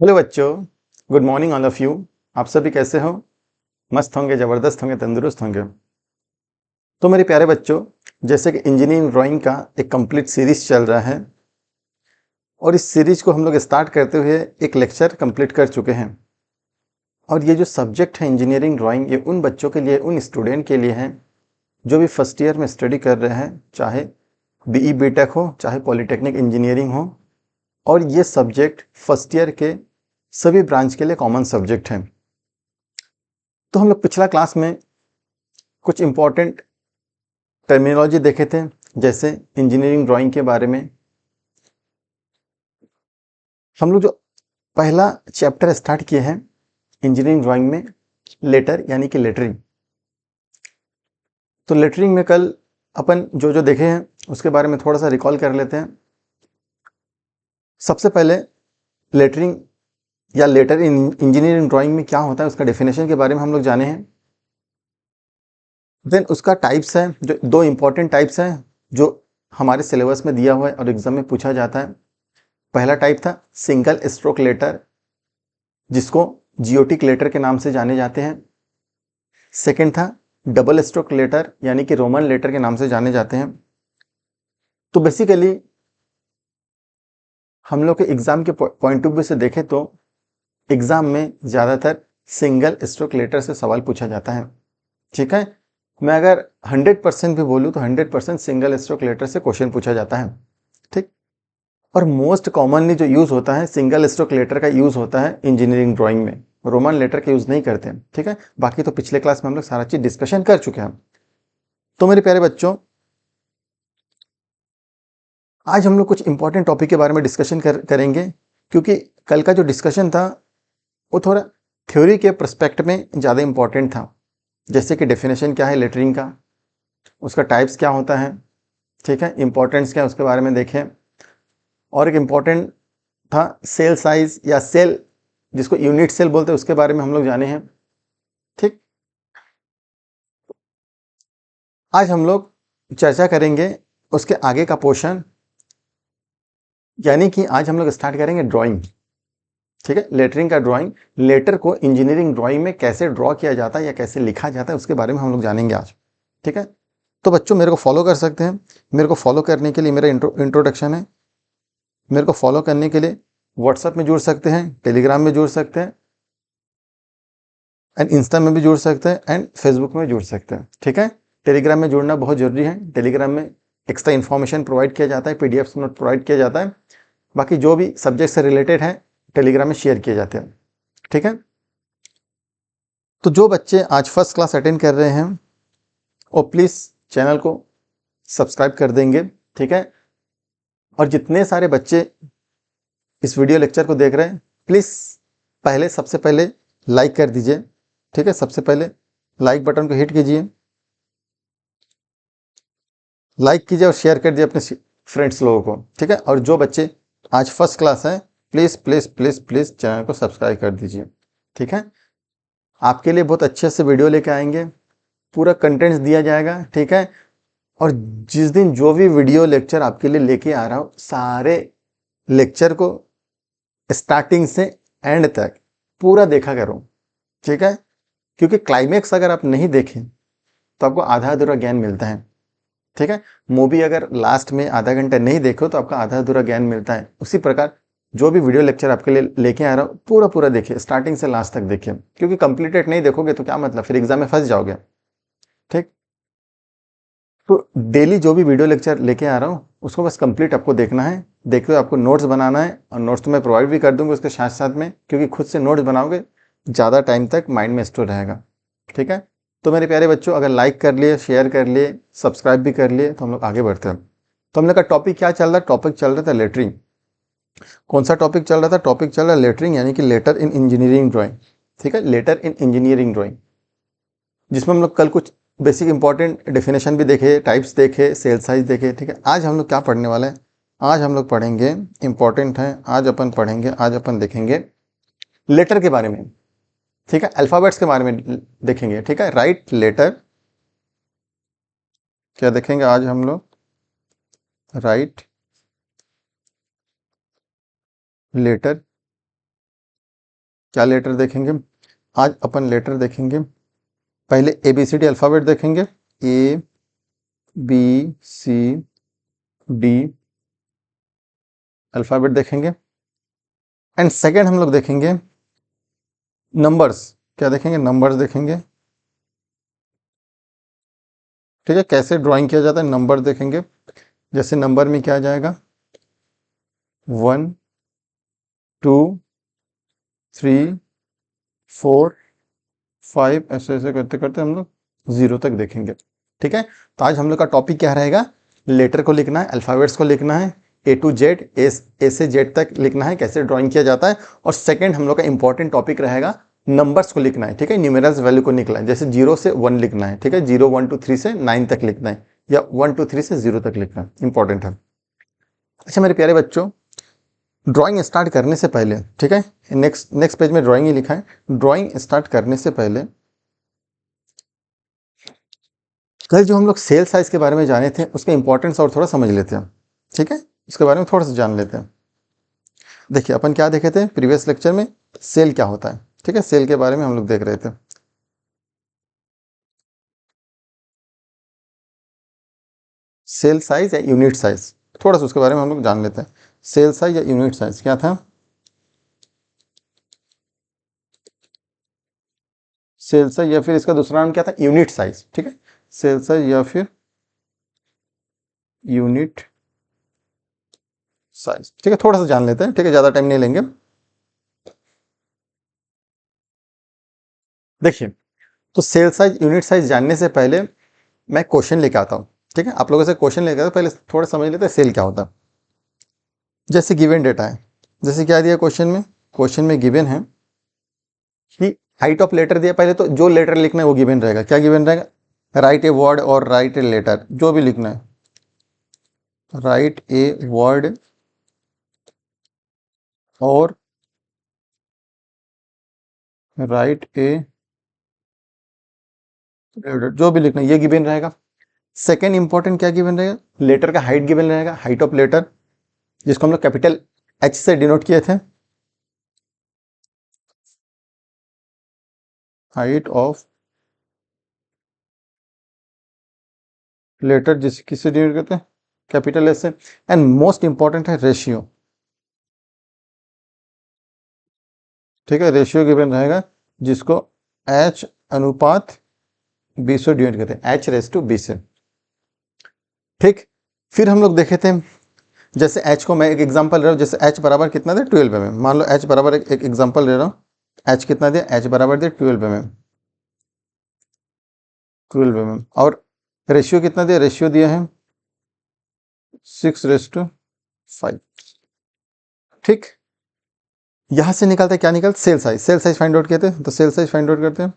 Hello बच्चों, good morning all of you. आप सभी कैसे हो? मस्त होंगे, ज़बरदस्त होंगे, तंदुरुस्त होंगे। तो मेरे प्यारे बच्चों, जैसे कि इंजीनियरिंग ड्राइंग का एक कंप्लीट सीरीज चल रहा है और इस सीरीज को हम लोग स्टार्ट करते हुए एक लेक्चर कंप्लीट कर चुके हैं। और ये जो सब्जेक्ट है इंजीनियरिंग ड्राइंग, ये उन बच्चों के लिए, उन स्टूडेंट के लिए है जो भी फर्स्ट ईयर में स्टडी कर रहे हैं, चाहे बीई बीटेक हो, चाहे पॉलिटेक्निक इंजीनियरिंग हो। और ये सब्जेक्ट फर्स्ट ईयर के सभी ब्रांच के लिए कॉमन सब्जेक्ट है। तो हम लोग पिछला क्लास में कुछ इंपॉर्टेंट टर्मिनोलॉजी देखे थे, जैसे इंजीनियरिंग ड्राइंग के बारे में। हम लोग जो पहला चैप्टर स्टार्ट किए हैं इंजीनियरिंग ड्राइंग में, लेटर यानी कि लेटरिंग। तो लेटरिंग में कल अपन जो जो देखे हैं उसके बारे में थोड़ा सा रिकॉल कर लेते हैं। सबसे पहले लेटरिंग या लेटर इन इंजीनियरिंग ड्राइंग में क्या होता है उसका डेफिनेशन के बारे में हम लोग जाने हैं। देन उसका टाइप्स है, जो दो इंपॉर्टेंट टाइप्स हैं जो हमारे सिलेबस में दिया हुआ है और एग्जाम में पूछा जाता है। पहला टाइप था सिंगल स्ट्रोक लेटर, जिसको जियोटिक लेटर के नाम से जाने जाते हैं। सेकंड था डबल स्ट्रोक लेटर, यानी कि रोमन लेटर के नाम से जाने जाते हैं। तो बेसिकली हम लोग के एग्जाम के पॉइंट ऑफ व्यू से देखें तो एग्जाम में ज़्यादातर सिंगल स्ट्रोक लेटर से सवाल पूछा जाता है। ठीक है, मैं अगर 100% भी बोलूँ तो 100% सिंगल स्ट्रोक लेटर से क्वेश्चन पूछा जाता है। ठीक, और मोस्ट कॉमनली जो यूज़ होता है सिंगल स्ट्रोक लेटर का यूज़ होता है इंजीनियरिंग ड्राइंग में, रोमन लेटर का यूज़ नहीं करते हैं। ठीक है, बाकी तो पिछले क्लास में हम लोग सारा चीज़ डिस्कशन कर चुके हैं। तो मेरे प्यारे बच्चों, आज हम लोग कुछ इंपॉर्टेंट टॉपिक के बारे में डिस्कशन करेंगे, क्योंकि कल का जो डिस्कशन था वो थोड़ा थ्योरी के पर्सपेक्ट में ज़्यादा इंपॉर्टेंट था। जैसे कि डेफिनेशन क्या है लेटरिंग का, उसका टाइप्स क्या होता है, ठीक है, इंपॉर्टेंस क्या है उसके बारे में देखें। और एक इम्पॉर्टेंट था सेल साइज या सेल, जिसको यूनिट सेल बोलते हैं, उसके बारे में हम लोग जाने हैं। ठीक, आज हम लोग चर्चा करेंगे उसके आगे का पोर्शन, यानी कि आज हम लोग स्टार्ट करेंगे ड्राइंग। ठीक है, लेटरिंग का ड्राइंग, लेटर को इंजीनियरिंग ड्राइंग में कैसे ड्रॉ किया जाता है या कैसे लिखा जाता है उसके बारे में हम लोग जानेंगे आज। ठीक है, तो बच्चों मेरे को फॉलो कर सकते हैं। मेरे को फॉलो करने के लिए मेरा इंट्रोडक्शन है। मेरे को फॉलो करने के लिए व्हाट्सएप में जुड़ सकते हैं, टेलीग्राम में जुड़ सकते हैं, एंड इंस्टा में भी जुड़ सकते हैं, एंड फेसबुक में जुड़ सकते हैं। ठीक है, टेलीग्राम में जुड़ना बहुत जरूरी है। टेलीग्राम में एक्स्ट्रा इन्फॉर्मेशन प्रोवाइड किया जाता है, पीडीएफ नोट प्रोवाइड किया जाता है, बाकी जो भी सब्जेक्ट से रिलेटेड है टेलीग्राम में शेयर किए जाते हैं। ठीक है, तो जो बच्चे आज फर्स्ट क्लास अटेंड कर रहे हैं वो प्लीज़ चैनल को सब्सक्राइब कर देंगे। ठीक है, और जितने सारे बच्चे इस वीडियो लेक्चर को देख रहे हैं प्लीज़ पहले, सबसे पहले लाइक कर दीजिए। ठीक है, सबसे पहले लाइक बटन को हिट कीजिए, लाइक कीजिए और शेयर कर दीजिए अपने फ्रेंड्स लोगों को। ठीक है, और जो बच्चे आज फर्स्ट क्लास हैं please please please please channel को सब्सक्राइब कर दीजिए। ठीक है, आपके लिए बहुत अच्छे से वीडियो लेके आएंगे, पूरा कंटेंट्स दिया जाएगा। ठीक है, और जिस दिन जो भी वीडियो लेक्चर आपके लिए लेके आ रहा हूँ, सारे लेक्चर को स्टार्टिंग से एंड तक पूरा देखा करो। ठीक है, क्योंकि क्लाइमेक्स अगर आप नहीं देखें तो आपको आधा अधूरा ज्ञान मिलता है। ठीक है, मूवी अगर लास्ट में आधा घंटा नहीं देखो तो आपका आधा अधूरा ज्ञान मिलता है। उसी प्रकार जो भी वीडियो लेक्चर आपके लिए लेके आ रहा हूँ पूरा पूरा देखिए, स्टार्टिंग से लास्ट तक देखिए, क्योंकि कंप्लीटेड नहीं देखोगे तो क्या मतलब, फिर एग्जाम में फंस जाओगे। ठीक, तो डेली जो भी वीडियो लेक्चर लेके आ रहा हूँ उसको बस कंप्लीट आपको देखना है। देखते हुए आपको नोट्स बनाना है, और नोट्स तो मैं प्रोवाइड भी कर दूंगा उसके साथ साथ में, क्योंकि खुद से नोट्स बनाओगे ज़्यादा टाइम तक माइंड में स्टोर रहेगा। ठीक है, तो मेरे प्यारे बच्चों, अगर लाइक कर लिए, शेयर कर लिए, सब्सक्राइब भी कर लिए तो हम लोग आगे बढ़ते हैं। तो हम लोग का टॉपिक क्या चल रहा है? टॉपिक चल रहा था लेटरिंग। कौन सा टॉपिक चल रहा था? टॉपिक चल रहा है लेटरिंग, यानी कि लेटर इन इंजीनियरिंग ड्राइंग। ठीक है, लेटर इन इंजीनियरिंग ड्राइंग, जिसमें हम लोग कल कुछ बेसिक इंपॉर्टेंट डेफिनेशन भी देखे, टाइप्स देखे, सेल साइज देखे। ठीक है, आज हम लोग क्या पढ़ने वाले हैं? आज हम लोग पढ़ेंगे, इंपॉर्टेंट है, आज अपन पढ़ेंगे, आज अपन देखेंगे लेटर के बारे में। ठीक है, अल्फ़ाबेट्स के बारे में देखेंगे। ठीक है, राइट लेटर, क्या देखेंगे आज हम लोग? राइट लेटर क्या लेटर देखेंगे? आज अपन लेटर देखेंगे। पहले ABCD अल्फ़ाबेट देखेंगे, ABCD अल्फ़ाबेट देखेंगे। एंड सेकेंड हम लोग देखेंगे नंबर्स। क्या देखेंगे? नंबर्स देखेंगे। ठीक है, कैसे ड्राइंग किया जाता है नंबर देखेंगे। जैसे नंबर में क्या आ जाएगा, 1 2 3 4 5, ऐसे ऐसे करते करते हम लोग 0 तक देखेंगे। ठीक है, तो आज हम लोग का टॉपिक क्या रहेगा? लेटर को लिखना है, अल्फ़ाबेट्स को लिखना है, A to Z, ए से जेड तक लिखना है, कैसे ड्राइंग किया जाता है। और सेकंड हम लोग का इंपॉर्टेंट टॉपिक रहेगा नंबर्स को लिखना है। ठीक है, न्यूमेरल्स वैल्यू को निकला है, जैसे 0 से 1 लिखना है। ठीक है, 0 1 2 3 से 9 तक लिखना है, या 1 2 3 से 0 तक लिखना है, इंपॉर्टेंट है। अच्छा मेरे प्यारे बच्चों, ड्राइंग स्टार्ट करने से पहले, ठीक है, नेक्स्ट पेज में ड्राइंग ही लिखा है। ड्राइंग स्टार्ट करने से पहले कल जो हम लोग सेल साइज के बारे में जाने थे, उसका इंपॉर्टेंस और थोड़ा समझ लेते हैं। ठीक है, उसके बारे में थोड़ा सा जान लेते हैं। देखिए अपन क्या देखे थे प्रीवियस लेक्चर में, सेल क्या होता है। ठीक है, सेल के बारे में हम लोग देख रहे थे। सेल साइज या यूनिट साइज, थोड़ा सा उसके बारे में हम लोग जान लेते हैं। सेल साइज या यूनिट साइज क्या था? सेल साइज या फिर इसका दूसरा नाम क्या था? Unit size. ठीक है, सेल साइज या फिर यूनिट साइज। ठीक है, थोड़ा सा जान लेते हैं। ठीक है, ज्यादा टाइम नहीं लेंगे। देखिए, तो सेल साइज यूनिट साइज जानने से पहले मैं क्वेश्चन लेके आता हूँ। ठीक है, आप लोगों से क्वेश्चन लेके आता हूँ, पहले थोड़ा समझ लेते हैं सेल क्या होता है। जैसे गिवन डेटा है, जैसे क्या दिया क्वेश्चन में? क्वेश्चन में गिवन है कि हाइट ऑफ लेटर दिया। पहले तो जो लेटर लिखना है वो गिवन रहेगा। क्या गिवन रहेगा? राइट ए वर्ड और राइट ए लेटर, जो भी लिखना है। राइट ए वर्ड और राइट ए लेटर, जो भी लिखना है ये गिवन रहेगा। सेकेंड इंपॉर्टेंट क्या गिवन रहेगा? लेटर का हाइट गिवन रहेगा, हाइट ऑफ लेटर, जिसको हम लोग कैपिटल H से डिनोट किए थे। हाइट ऑफ लेटर जिस किससे डिनोट करते हैं? कैपिटल S से। एंड मोस्ट इंपॉर्टेंट है रेशियो। ठीक है, रेशियो गिवन रहेगा, जिसको H अनुपात 20 से डिवाइड करते हैं, H/20 से। ठीक, फिर हम लोग देखे थे, जैसे H को मैं एक एग्जांपल ले रहा हूँ। जैसे H बराबर कितना दे? 12 mm। मान लो H बराबर एक एग्जांपल ले रहा हूँ। H कितना दे? H बराबर दे 12 mm। 12 mm। और रेशियो कितना दिया? रेशियो दिया है 6:5। ठीक, यहां से निकलता है क्या? निकल cell size. Cell size find out किए थे, तो सेल साइज फाइंड आउट करते हैं।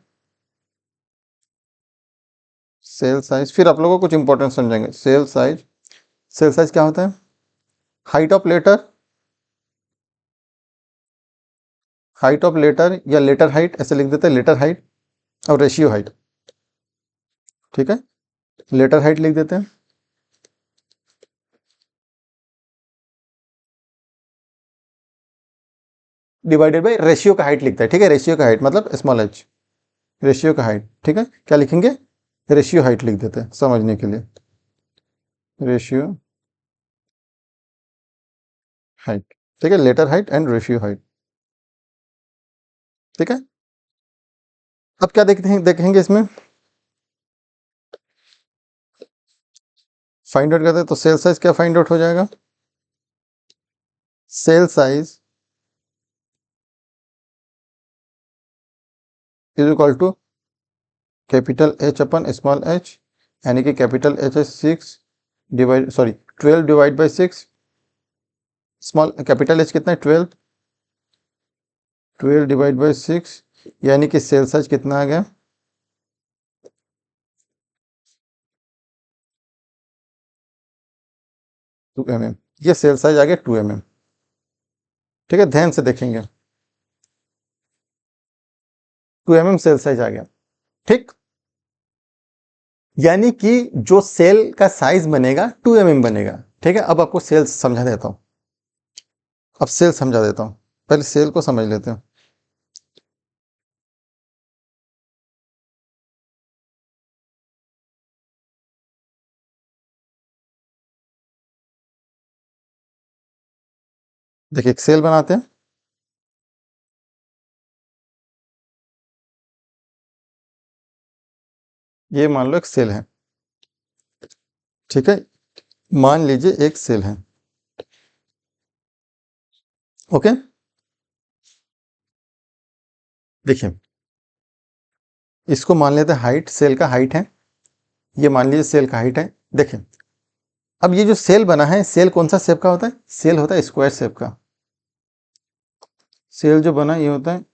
सेल साइज, फिर आप लोगों को कुछ इंपॉर्टेंट समझेंगे। सेल साइज, सेल साइज क्या होता है? Height of letter, height of letter या लेटर हाइट, ऐसे लिख देते हैं, लेटर हाइट और रेशियो हाइट। ठीक है, लेटर हाइट लिख देते हैं, डिवाइडेड बाय रेशियो का हाइट लिखता है। ठीक है, रेशियो का हाइट मतलब स्मॉल h, रेशियो का हाइट। ठीक है, क्या लिखेंगे? रेशियो हाइट लिख देते हैं समझने के लिए, रेशियो हाइट। ठीक है, letter height and ratio height. ठीक है, अब क्या देखते हैं, देखेंगे इसमें फाइंड आउट करते हैं। तो सेल साइज क्या फाइंड आउट हो जाएगा? Cell size is equal to capital H upon small h, यानी कि कैपिटल H है 6 divide, sorry 12 divide by 6। Small capital H कितना है? 12। 12 डिवाइड बाई 6, यानी कि सेल साइज कितना आ गया? 2 mm। ये सेल साइज आ गया 2 mm। ठीक है, ध्यान से देखेंगे, 2 mm सेल साइज आ गया। ठीक, यानी कि जो सेल का साइज बनेगा 2 mm बनेगा। ठीक है, अब आपको सेल समझा देता हूं। अब सेल समझा देता हूं, पहले सेल को समझ लेते हैं। देखिए एक सेल बनाते हैं, ये मान लो एक सेल है, ठीक है, मान लीजिए एक सेल है, ओके। देखिए इसको मान लेते हैं हाइट, सेल का हाइट है, ये मान लीजिए सेल का हाइट है। देखिए अब ये जो सेल बना है, सेल कौन सा शेप का होता है? सेल होता है स्क्वायर शेप का। सेल जो बना ये होता है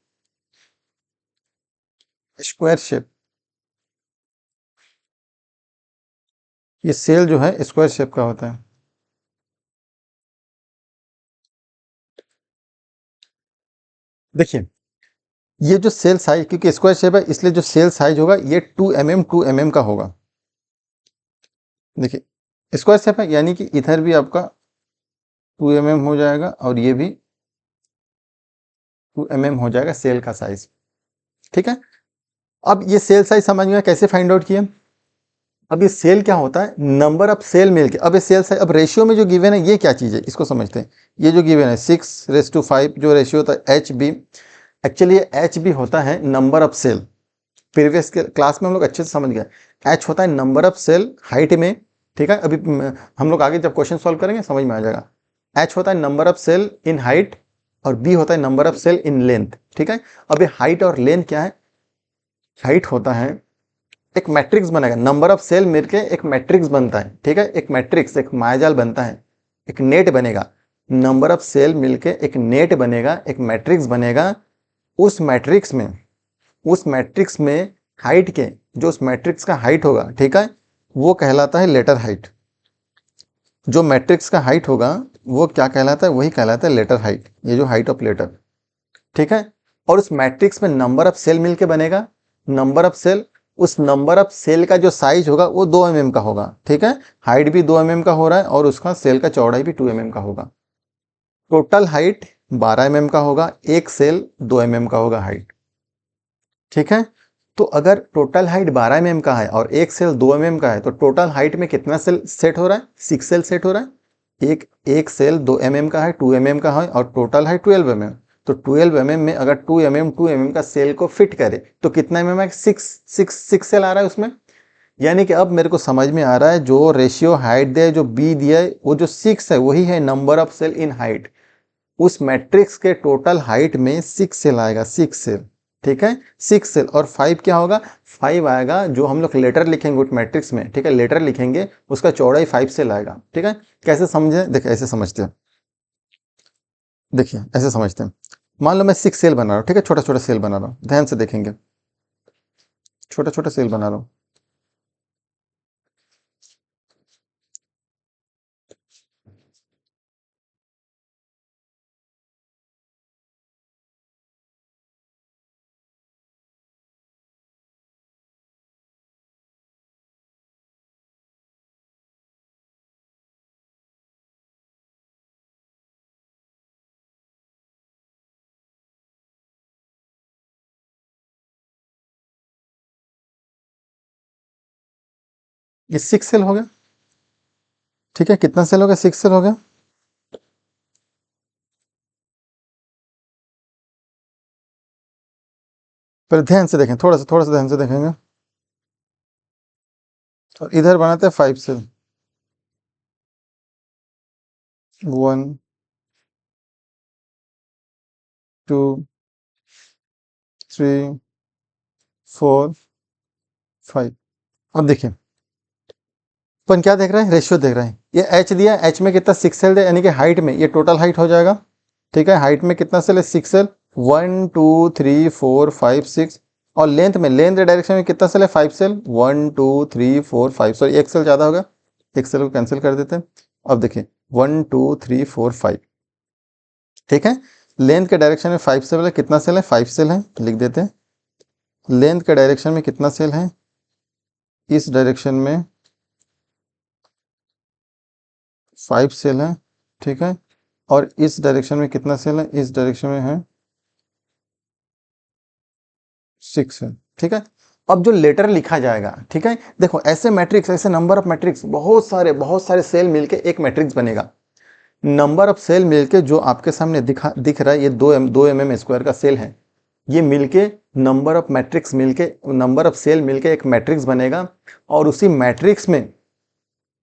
स्क्वायर शेप, ये सेल जो है स्क्वायर शेप का होता है। देखिए ये जो सेल साइज, क्योंकि स्क्वायर शेप है इसलिए जो सेल साइज होगा ये 2 mm का होगा। देखिए स्क्वायर शेप है यानी कि इधर भी आपका 2 mm हो जाएगा और ये भी 2 mm हो जाएगा सेल का साइज, ठीक है। अब ये सेल साइज समझ में कैसे फाइंड आउट किया? अब ये सेल क्या होता है? नंबर ऑफ सेल मिलके, अब ये सेल साइज, अब रेशियो में जो गिवन है ये क्या चीज़ है इसको समझते हैं। ये जो गिवन है 6:5 जो रेशियो होता है एच बी, एक्चुअली ये एच बी होता है number of cell. Previous class में हम लोग अच्छे से समझ गए, एच होता है नंबर ऑफ सेल हाइट में, ठीक है। अभी हम लोग आगे जब क्वेश्चन सॉल्व करेंगे समझ में आ जाएगा। एच होता है number of cell in height और बी होता है number of cell in length, ठीक है। अब ये हाइट और लेंथ क्या है? हाइट होता है एक मैट्रिक्स बनेगा, नंबर ऑफ सेल मिलके एक मैट्रिक्स बनता है, ठीक है। एक मैट्रिक्स, एक मायाजाल बनता है, एक नेट बनेगा। नंबर ऑफ सेल मिलके एक नेट बनेगा, एक मैट्रिक्स बनेगा। उस मैट्रिक्स में, उस मैट्रिक्स में हाइट के, जो उस मैट्रिक्स का हाइट होगा, ठीक है, वो कहलाता है लेटर हाइट। जो मैट्रिक्स का हाइट होगा वो क्या कहलाता है? वही कहलाता है लेटर हाइट, ये जो हाइट ऑफ लेटर, ठीक है। और उस मैट्रिक्स में नंबर ऑफ सेल मिलके बनेगा, नंबर ऑफ सेल, उस नंबर ऑफ सेल का जो साइज होगा वो 2 mm का होगा, ठीक है। हाइट भी 2 mm का हो रहा है और उसका सेल का चौड़ाई भी 2 mm का होगा। टोटल हाइट 12 mm का होगा, एक सेल 2 mm का होगा हाइट, ठीक है। तो अगर टोटल हाइट 12 mm का है और एक सेल 2 mm का है तो टोटल हाइट में कितना सेल सेट हो रहा है? 6 सेल सेट हो रहा है। एक सेल 2 mm का है, 2 mm का है और टोटल है 12 mm। तो 12 mm में अगर 2 mm का सेल को फिट करे तो कितना mm है? 6 सेल आ रहा है उसमें। यानी कि अब मेरे को समझ में आ रहा है जो रेशियो हाइट दिया है, जो बी दिया है, वो जो 6 है वही है number of cell in height. उस मैट्रिक्स के टोटल हाइट में 6 सेल आएगा, 6 सेल, ठीक है। 6 सेल और 5 क्या होगा? 5 आएगा, जो हम लोग लेटर लिखेंगे उस मैट्रिक्स में, ठीक है, लेटर लिखेंगे, उसका चौड़ाई 5 सेल आएगा, ठीक है। कैसे समझे? देखिए ऐसे समझते हैं, देखिए ऐसे समझते हैं। मान लो मैं 6 सेल बना रहा हूँ, ठीक है, छोटा छोटा सेल बना रहा हूँ, ध्यान से देखेंगे, छोटा छोटा सेल बना रहा हूँ। ये 6 सेल हो गया, ठीक है। कितना सेल हो गया? 6 सेल हो गया। फिर ध्यान से देखें, थोड़ा सा ध्यान से देखेंगे, और इधर बनाते हैं 5 सेल, 1 2 3 4 5। अब देखिए अपन क्या देख रहे हैं? रेशियो देख रहे हैं। ये एच दिया, एच में कितना? 6 सेल है, यानी कि हाइट में ये टोटल हाइट हो जाएगा, ठीक है। हाइट में कितना सेल है? 6 सेल, 1 2 3 4 5 6। और लेंथ में, लेंथ डायरेक्शन में कितना सेल है? 5 सेल, 1 2 3 4 5। सॉरी एक सेल ज़्यादा होगा, एक सेल को कैंसिल कर देते हैं। अब देखिए 1 2 3 4 5, ठीक है। लेंथ के डायरेक्शन में 5 सेल है, कितना सेल है? 5 सेल है, लिख देते हैं। लेंथ के डायरेक्शन में कितना सेल है? इस डायरेक्शन में 5 सेल है, ठीक है। और इस डायरेक्शन में कितना सेल है? इस डायरेक्शन में है 6 है, ठीक है। अब जो लेटर लिखा जाएगा, ठीक है, देखो ऐसे मैट्रिक्स, ऐसे नंबर ऑफ मैट्रिक्स, बहुत सारे सेल मिलके एक मैट्रिक्स बनेगा। नंबर ऑफ सेल मिलके जो आपके सामने दिख रहा है, ये 2 mm² का सेल है, ये मिलके नंबर ऑफ मैट्रिक्स मिलके, नंबर ऑफ सेल मिलके एक मैट्रिक्स बनेगा। और उसी मैट्रिक्स में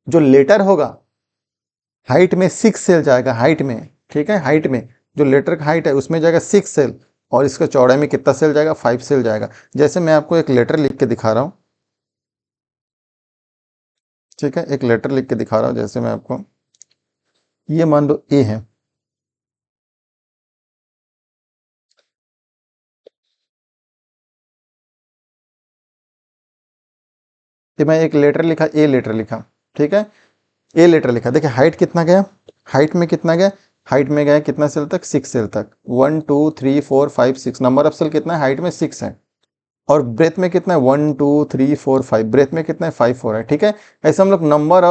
जो लेटर होगा, हाइट में 6 सेल जाएगा, हाइट में, ठीक है, हाइट में जो लेटर का हाइट है उसमें जाएगा 6 सेल, और इसका चौड़ाई में कितना सेल जाएगा, 5 सेल जाएगा। जैसे मैं आपको एक लेटर लिख के दिखा रहा हूं, ठीक है, एक लेटर लिख के दिखा रहा हूं, जैसे मैं आपको, ये मान लो ए है, कि मैं एक लेटर लिखा, ए लेटर लिखा, ठीक है, ए लेटर लिखा, देखिए हाइट कितना गया, हाइट में कितना गया, हाइट में गया कितना सेल तक, 6 सेल तक, 1 2 3 4 5 6, नंबर ऑफ सेल कितना है, हाइट में 6 है। और ब्रेथ में कितना है, 1 2 3 4 5, ब्रेथ में कितना है, 5 4 है, ठीक है। ऐसे हम लोग नंबर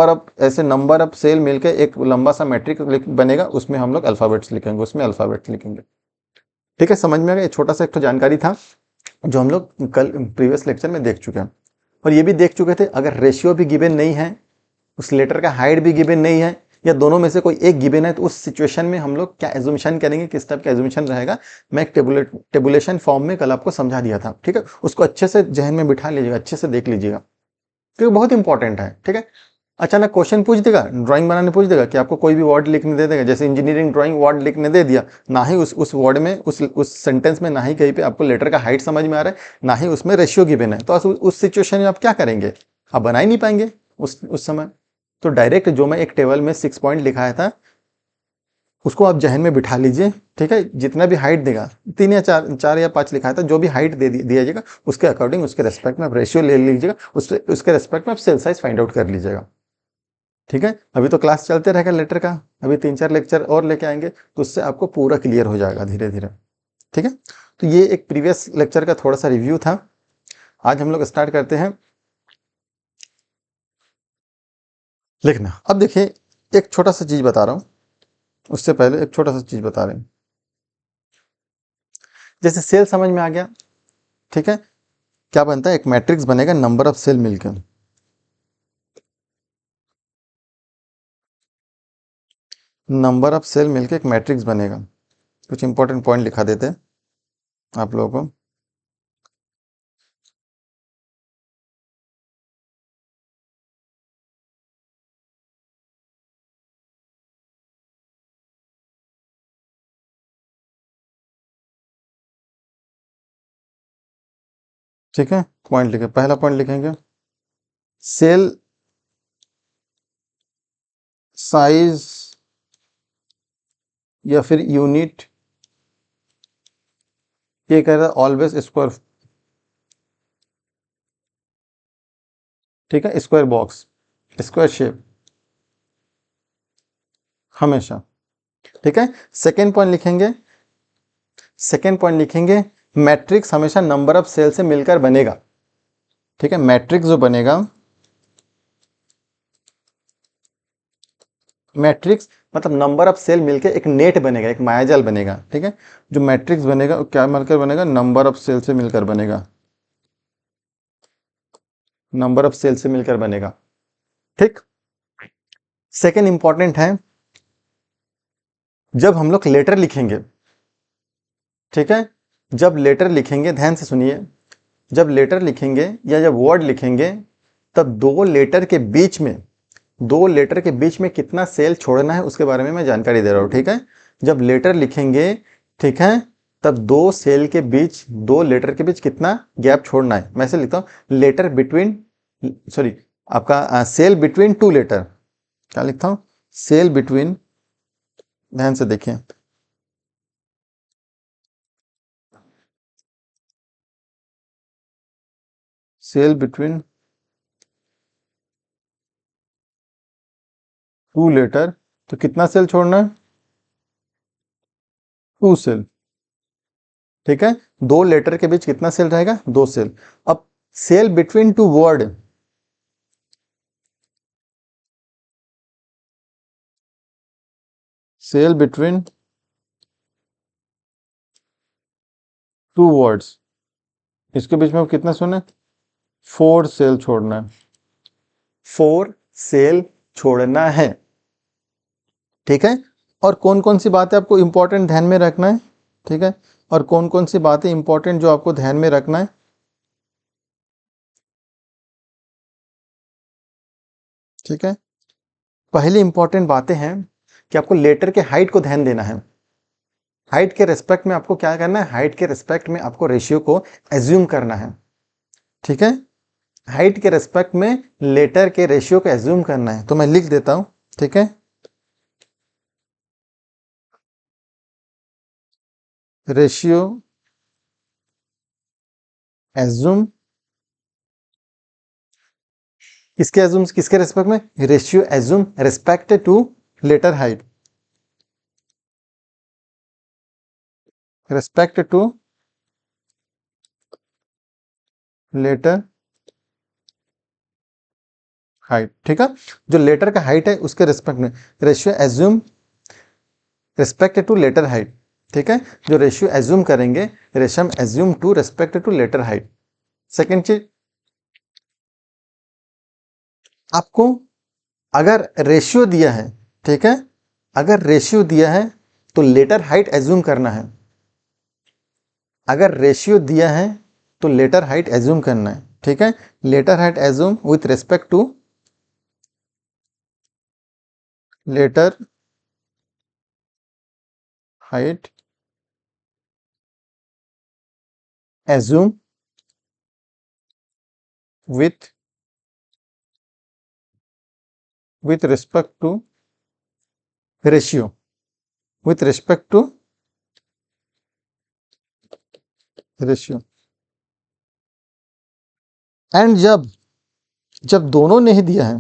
ऑफ ऐसे नंबर ऑफ सेल मिलकर एक लंबा सा मैट्रिक बनेगा, उसमें हम लोग अल्फाबेट्स लिखेंगे, उसमें अल्फाबेट्स लिखेंगे, ठीक है, समझ में आ गया। ये छोटा सा एक तो जानकारी था जो हम लोग कल प्रीवियस लेक्चर में देख चुके हैं। और ये भी देख चुके थे, अगर रेशियो भी गिवन नहीं है, उस लेटर का हाइट भी गिवन नहीं है, या दोनों में से कोई एक गिवन है, तो उस सिचुएशन में हम लोग क्या एजुम्पशन करेंगे, किस टाइप का एजुम्पशन रहेगा, मैं एक टेबुलेशन फॉर्म में कल आपको समझा दिया था, ठीक है। उसको अच्छे से जहन में बिठा लीजिएगा, अच्छे से देख लीजिएगा, क्योंकि बहुत इंपॉर्टेंट है, ठीक है। अचानक क्वेश्चन पूछ देगा, ड्राइंग बनाने पूछ देगा कि आपको कोई भी वर्ड लिखने दे देगा, जैसे इंजीनियरिंग ड्राइंग वर्ड लिखने दे दिया, ना ही उस वर्ड में, उस सेंटेंस में ना ही कहीं पे आपको लेटर का हाइट समझ में आ रहा है, ना ही उसमें रेशियो गिवन है, तो उस सिचुएशन में आप क्या करेंगे, आप बना ही नहीं पाएंगे उस समय। तो डायरेक्ट जो मैं एक टेबल में 6 पॉइंट लिखाया था, उसको आप जहन में बिठा लीजिए, ठीक है। जितना भी हाइट देगा, 3 या 4 या 5 लिखा था, जो भी हाइट दिया जाएगा उसके अकॉर्डिंग, उसके रेस्पेक्ट में आप रेशियो ले लीजिएगा, उसके रेस्पेक्ट में आप सेल साइज फाइंड आउट कर लीजिएगा, ठीक है। अभी तो क्लास चलते रहेगा लेटर का, अभी 3 4 लेक्चर और लेके आएंगे, तो उससे आपको पूरा क्लियर हो जाएगा धीरे धीरे, ठीक है। तो ये एक प्रीवियस लेक्चर का थोड़ा सा रिव्यू था। आज हम लोग स्टार्ट करते हैं लिखना। अब देखिए, एक छोटा सा चीज बता रहा हूं, उससे पहले एक छोटा सा चीज बता रहे हैं। जैसे सेल समझ में आ गया, ठीक है, क्या बनता है, एक मैट्रिक्स बनेगा नंबर ऑफ सेल मिलकर, नंबर ऑफ सेल मिलकर एक मैट्रिक्स बनेगा। कुछ इंपॉर्टेंट पॉइंट लिखा देते हैं आप लोगों को। ठीक है, पॉइंट लिखे, पहला पॉइंट लिखेंगे, सेल साइज या फिर यूनिट, ये कह रहा है ऑलवेज स्क्वायर, ठीक है, स्क्वायर बॉक्स, स्क्वायर शेप हमेशा, ठीक है। सेकेंड पॉइंट लिखेंगे, सेकेंड पॉइंट लिखेंगे, मैट्रिक्स हमेशा नंबर ऑफ सेल से मिलकर बनेगा, ठीक है। मैट्रिक्स जो बनेगा, मैट्रिक्स मतलब नंबर ऑफ सेल मिलकर एक नेट बनेगा, एक मायाजाल बनेगा, ठीक है। जो मैट्रिक्स बनेगा वो क्या मिलकर बनेगा, नंबर ऑफ सेल से मिलकर बनेगा, नंबर ऑफ सेल से मिलकर बनेगा, ठीक। सेकेंड इंपॉर्टेंट है, जब हम लोग लेटर लिखेंगे, ठीक है, जब लेटर लिखेंगे, ध्यान से सुनिए, जब लेटर लिखेंगे या जब वर्ड लिखेंगे, तब दो लेटर के बीच में कितना सेल छोड़ना है उसके बारे में मैं जानकारी दे रहा हूं, ठीक है। जब लेटर लिखेंगे, ठीक है, तब दो लेटर के बीच कितना गैप छोड़ना है, मैं ऐसे लिखता हूं, लेटर बिटवीन, सॉरी, आपका सेल बिटवीन 2 लेटर, क्या लिखता हूं, सेल बिटवीन, ध्यान से देखिए, सेल बिटवीन 2 लेटर, तो कितना सेल छोड़ना है, 2 सेल, ठीक है। 2 लेटर के बीच कितना सेल रहेगा, 2 सेल। अब cell between 2 word, cell between 2 words, इसके बीच में कितना सुने, 4 सेल छोड़ना है, 4 सेल छोड़ना है, ठीक है। और कौन कौन सी बातें आपको इंपॉर्टेंट ध्यान में रखना है, ठीक है, और कौन कौन सी बातें इंपॉर्टेंट जो आपको ध्यान में रखना है, ठीक है। पहली इंपॉर्टेंट बातें हैं कि आपको लेटर के हाइट को ध्यान देना है। हाइट के रिस्पेक्ट में आपको क्या करना है, हाइट के रिस्पेक्ट में आपको रेशियो को एज्यूम करना है, ठीक है। हाइट के रिस्पेक्ट में लेटर के रेशियो को एज्यूम करना है, तो मैं लिख देता हूं, ठीक है। रेशियो एज्यूम, किसके एज्यूम, किसके रिस्पेक्ट में, ratio assume respect to letter height, respect to letter height, ठीक है। जो लेटर का हाइट है उसके रिस्पेक्ट में ratio assume respect to letter height, ठीक है। जो रेशियो एज्यूम करेंगे, रेशम assume to respect to letter height. Second चीज, आपको अगर रेशियो दिया है, ठीक है, अगर रेशियो दिया है तो लेटर हाइट एज्यूम करना है। अगर रेशियो दिया है तो लेटर हाइट एज्यूम करना है, ठीक है। Letter height assume with respect to letter height assume with respect to ratio, with respect to ratio. And जब जब दोनों नहीं दिया है,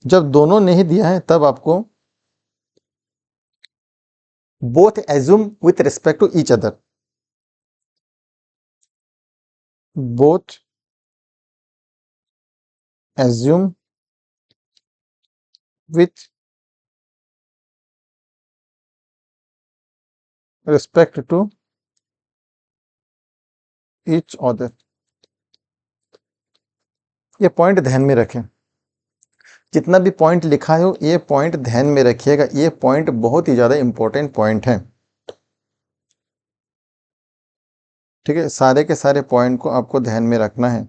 जब दोनों नहीं दिया है तब आपको both assume with respect to each other, both assume with respect to each other. ये पॉइंट ध्यान में रखें, जितना भी पॉइंट लिखा है ये पॉइंट ध्यान में रखिएगा, ये पॉइंट बहुत ही ज्यादा इंपॉर्टेंट पॉइंट है, ठीक है। सारे के सारे पॉइंट को आपको ध्यान में रखना है,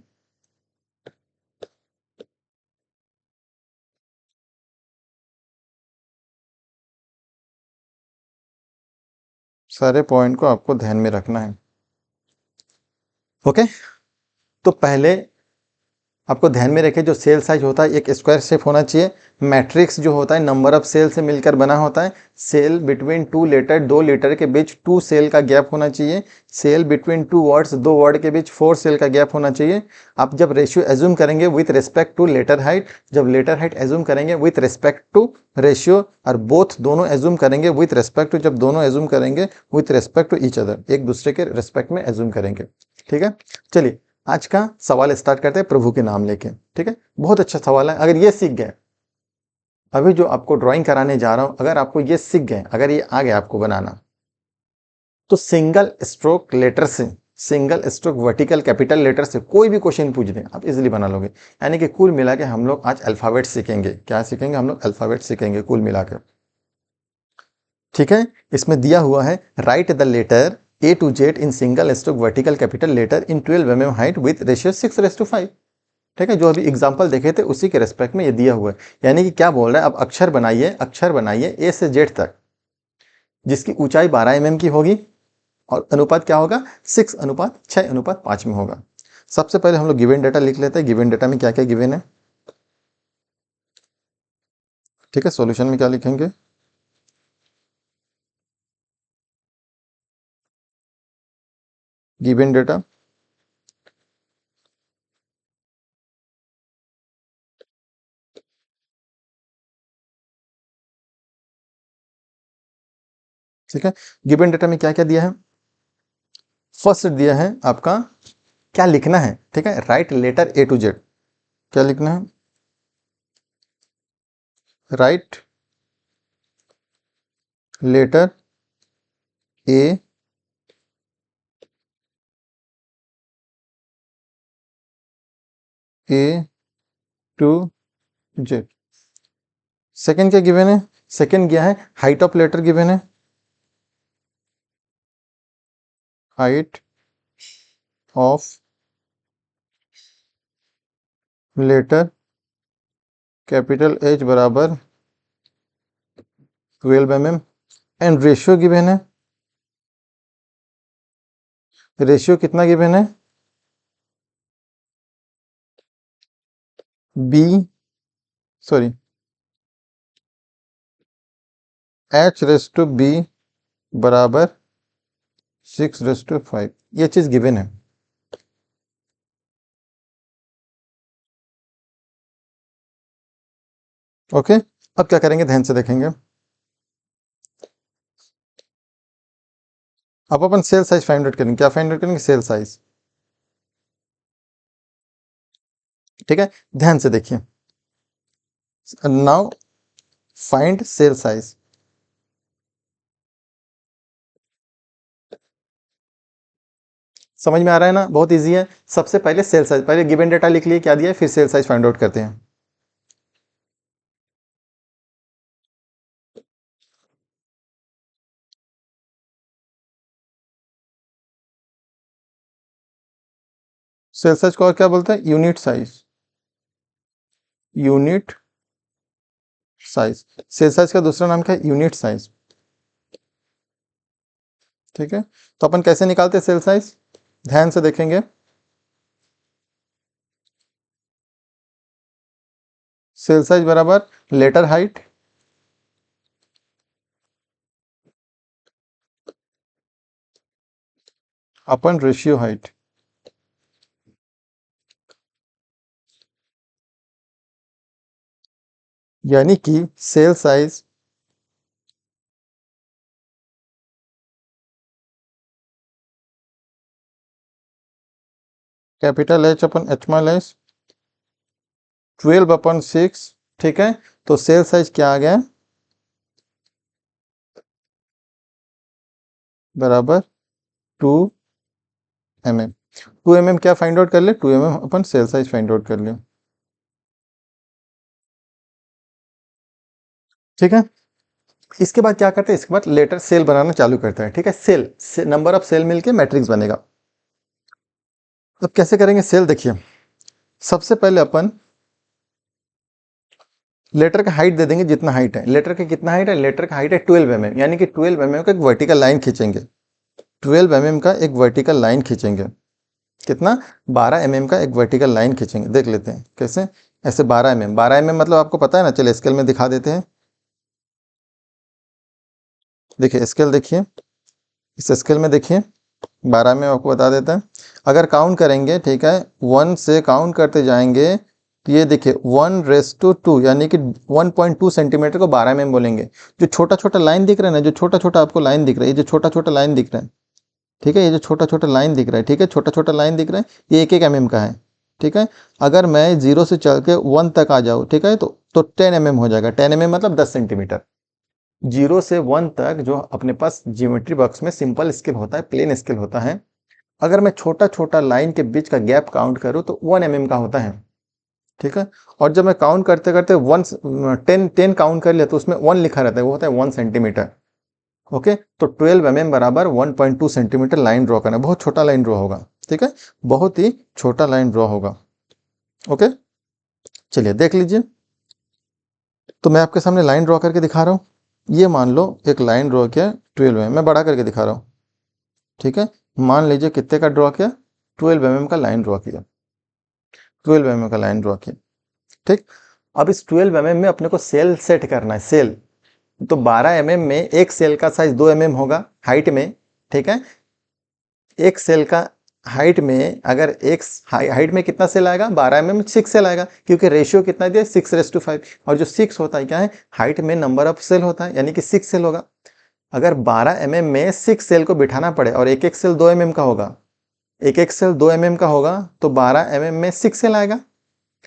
सारे पॉइंट को आपको ध्यान में रखना है, ओके। तो पहले आपको ध्यान में रखें, जो सेल साइज होता है एक स्क्वायर शेप होना चाहिए। मैट्रिक्स जो होता है नंबर ऑफ सेल से मिलकर बना होता है। सेल बिटवीन टू लेटर, दो लेटर के बीच टू सेल का गैप होना चाहिए। सेल बिटवीन टू वर्ड्स, दो वर्ड के बीच फोर सेल का गैप होना चाहिए। आप जब रेशियो एज्यूम करेंगे with respect to letter height, जब लेटर हाइट एज्यूम करेंगे विथ रिस्पेक्ट टू रेशियो, और बोथ दोनों एज्यूम करेंगे विथ रिस्पेक्ट टू, जब दोनों एज्यूम करेंगे with respect to each other, एक दूसरे के रिस्पेक्ट में एज्यूम करेंगे, ठीक है। चलिए आज का सवाल स्टार्ट करते हैं प्रभु के नाम लेके, ठीक है। बहुत अच्छा सवाल है। अगर ये सीख गए, अभी जो आपको ड्राइंग कराने जा रहा हूं, अगर आपको ये सीख गए, अगर ये आ गया आपको बनाना, तो सिंगल स्ट्रोक लेटर से, single stroke vertical capital letter से कोई भी क्वेश्चन पूछ दें आप इजीली बना लोगे। यानी कि कुल मिला के हम लोग आज अल्फाबेट सीखेंगे। क्या सीखेंगे हम लोग? अल्फाबेट सीखेंगे कुल मिलाकर, ठीक है। इसमें दिया हुआ है write the letter A to Z in single stroke vertical capital letter in 12 mm height with ratio 6:5, ठीक है। जो अभी एग्जांपल देखे थे उसी के रेस्पेक्ट में ये दिया हुआ है। यानी कि क्या बोल रहा है, अब अक्षर बनाइए, अक्षर बनाइए ए से जेड तक, जिसकी ऊंचाई 12 mm की होगी और अनुपात क्या होगा, 6:6:5 में होगा। सबसे पहले हम लोग गिवन डेटा लिख लेते हैं। गिवन डेटा में क्या क्या गिवन है, ठीक है। सॉल्यूशन में क्या लिखेंगे, गिवन डेटा, ठीक है। गिवन डेटा में क्या क्या दिया है, फर्स्ट दिया है आपका क्या लिखना है, ठीक है। Write letter A to Z, क्या लिखना है, write letter A A to Z. Second क्या गिवन है, सेकेंड क्या है, हाइट ऑफ लेटर गिवन है, height of letter capital H बराबर 12 mm एंड रेशियो गिवन है, रेशियो कितना गिवन है, बी सॉरी एच रेस टू बी बराबर 6:5, ये चीज गिवन है। ओके, अब क्या करेंगे ध्यान से देखेंगे। अब अपन सेल साइज फाइंड आउट करेंगे, क्या फाइंड आउट करेंगे, सेल साइज। ठीक है, ध्यान से देखिए, नाउ फाइंड सेल साइज। समझ में आ रहा है ना, बहुत इजी है। सबसे पहले सेल साइज, पहले गिवन डेटा लिख लिए क्या दिया है, फिर सेल साइज फाइंड आउट करते हैं। सेल साइज को और क्या बोलते हैं, unit size, unit size. Cell size का दूसरा नाम क्या है, यूनिट साइज। ठीक है, तो अपन कैसे निकालते हैं सेल साइज, ध्यान से देखेंगे। सेल साइज बराबर लेटर हाइट अपन रेशियो हाइट, यानी कि सेल साइज कैपिटल एच अपन एच स्मॉल एच 12/6। ठीक है, तो सेल साइज क्या आ गया, बराबर 2 mm। 2 mm क्या फाइंड आउट कर ले, 2 mm अपन सेल साइज फाइंड आउट कर लिया। ठीक है, इसके बाद क्या करते हैं, इसके बाद लेटर सेल बनाना चालू करते हैं। ठीक है, सेल से नंबर ऑफ सेल मिलके मैट्रिक्स बनेगा। अब कैसे करेंगे सेल, देखिए सबसे पहले अपन लेटर का हाइट दे देंगे, जितना हाइट है लेटर का, कितना हाइट है, लेटर का हाइट है 12 mm, यानी कि 12 mm का एक वर्टिकल लाइन खींचेंगे, 12 mm का एक वर्टिकल लाइन खींचेंगे। कितना, 12 mm का एक वर्टिकल लाइन खींचेंगे। देख लेते हैं कैसे, ऐसे 12 mm मतलब आपको पता है ना, चलिए स्केल में दिखा देते हैं। देखिए स्केल देखिए, इस स्केल में देखिए 12 में आपको बता देता है। अगर काउंट करेंगे, ठीक है, 1 से काउंट करते जाएंगे तो ये देखिए 1:2, यानी कि 1.2 सेंटीमीटर को 12 mm बोलेंगे। जो छोटा छोटा लाइन दिख रहा है ना, जो छोटा छोटा आपको लाइन दिख रहा है, ये जो छोटा छोटा लाइन दिख रहा है, ठीक है, ये जो छोटा छोटा लाइन दिख रहा है, ठीक है, छोटा छोटा लाइन दिख रहा है, ये 1-1 mm का है। ठीक है, अगर मैं 0 से चल के 1 तक आ जाऊँ, ठीक है, तो 10 mm हो जाएगा। 10 mm मतलब 10 सेंटीमीटर। 0 से 1 तक जो अपने पास ज्योमेट्री बॉक्स में सिंपल स्केल होता है, प्लेन स्केल होता है, अगर मैं छोटा छोटा लाइन के बीच का गैप काउंट करूं तो 1 mm का होता है। ठीक है, और जब मैं काउंट करते करते 10 काउंट कर लिया तो उसमें 1 लिखा रहता है, वो होता है 1 सेंटीमीटर। ओके, तो 12 mm बराबर 1.2 सेंटीमीटर लाइन ड्रॉ करना है, बहुत छोटा लाइन ड्रॉ होगा। ठीक है, बहुत ही छोटा लाइन ड्रॉ होगा। ओके, चलिए देख लीजिए, तो मैं आपके सामने लाइन ड्रॉ करके दिखा रहा हूं। ये मान लो एक लाइन ड्रॉ किया 12 mm, मैं बड़ा करके दिखा रहा हूं। ठीक है, मान लीजिए कितने का ड्रॉ किया, 12 mm का लाइन ड्रॉ किया, 12 mm का लाइन ड्रॉ किया। ठीक, अब इस 12 mm में अपने को सेल सेट करना है, सेल। तो 12 mm में एक सेल का साइज 2 mm होगा हाइट में। ठीक है, एक सेल का हाइट में, अगर एक हाइट में कितना सेल आएगा, 12 mm में 6 सेल आएगा, क्योंकि रेशियो कितना दिया, 6:5। और जो 6 होता है क्या है, हाइट में नंबर ऑफ सेल होता है, यानी कि 6 सेल होगा। अगर 12 mm में 6 सेल को बिठाना पड़े और एक एक सेल 2 mm का होगा, एक एक सेल 2 mm का होगा, तो 12 mm में 6 सेल आएगा।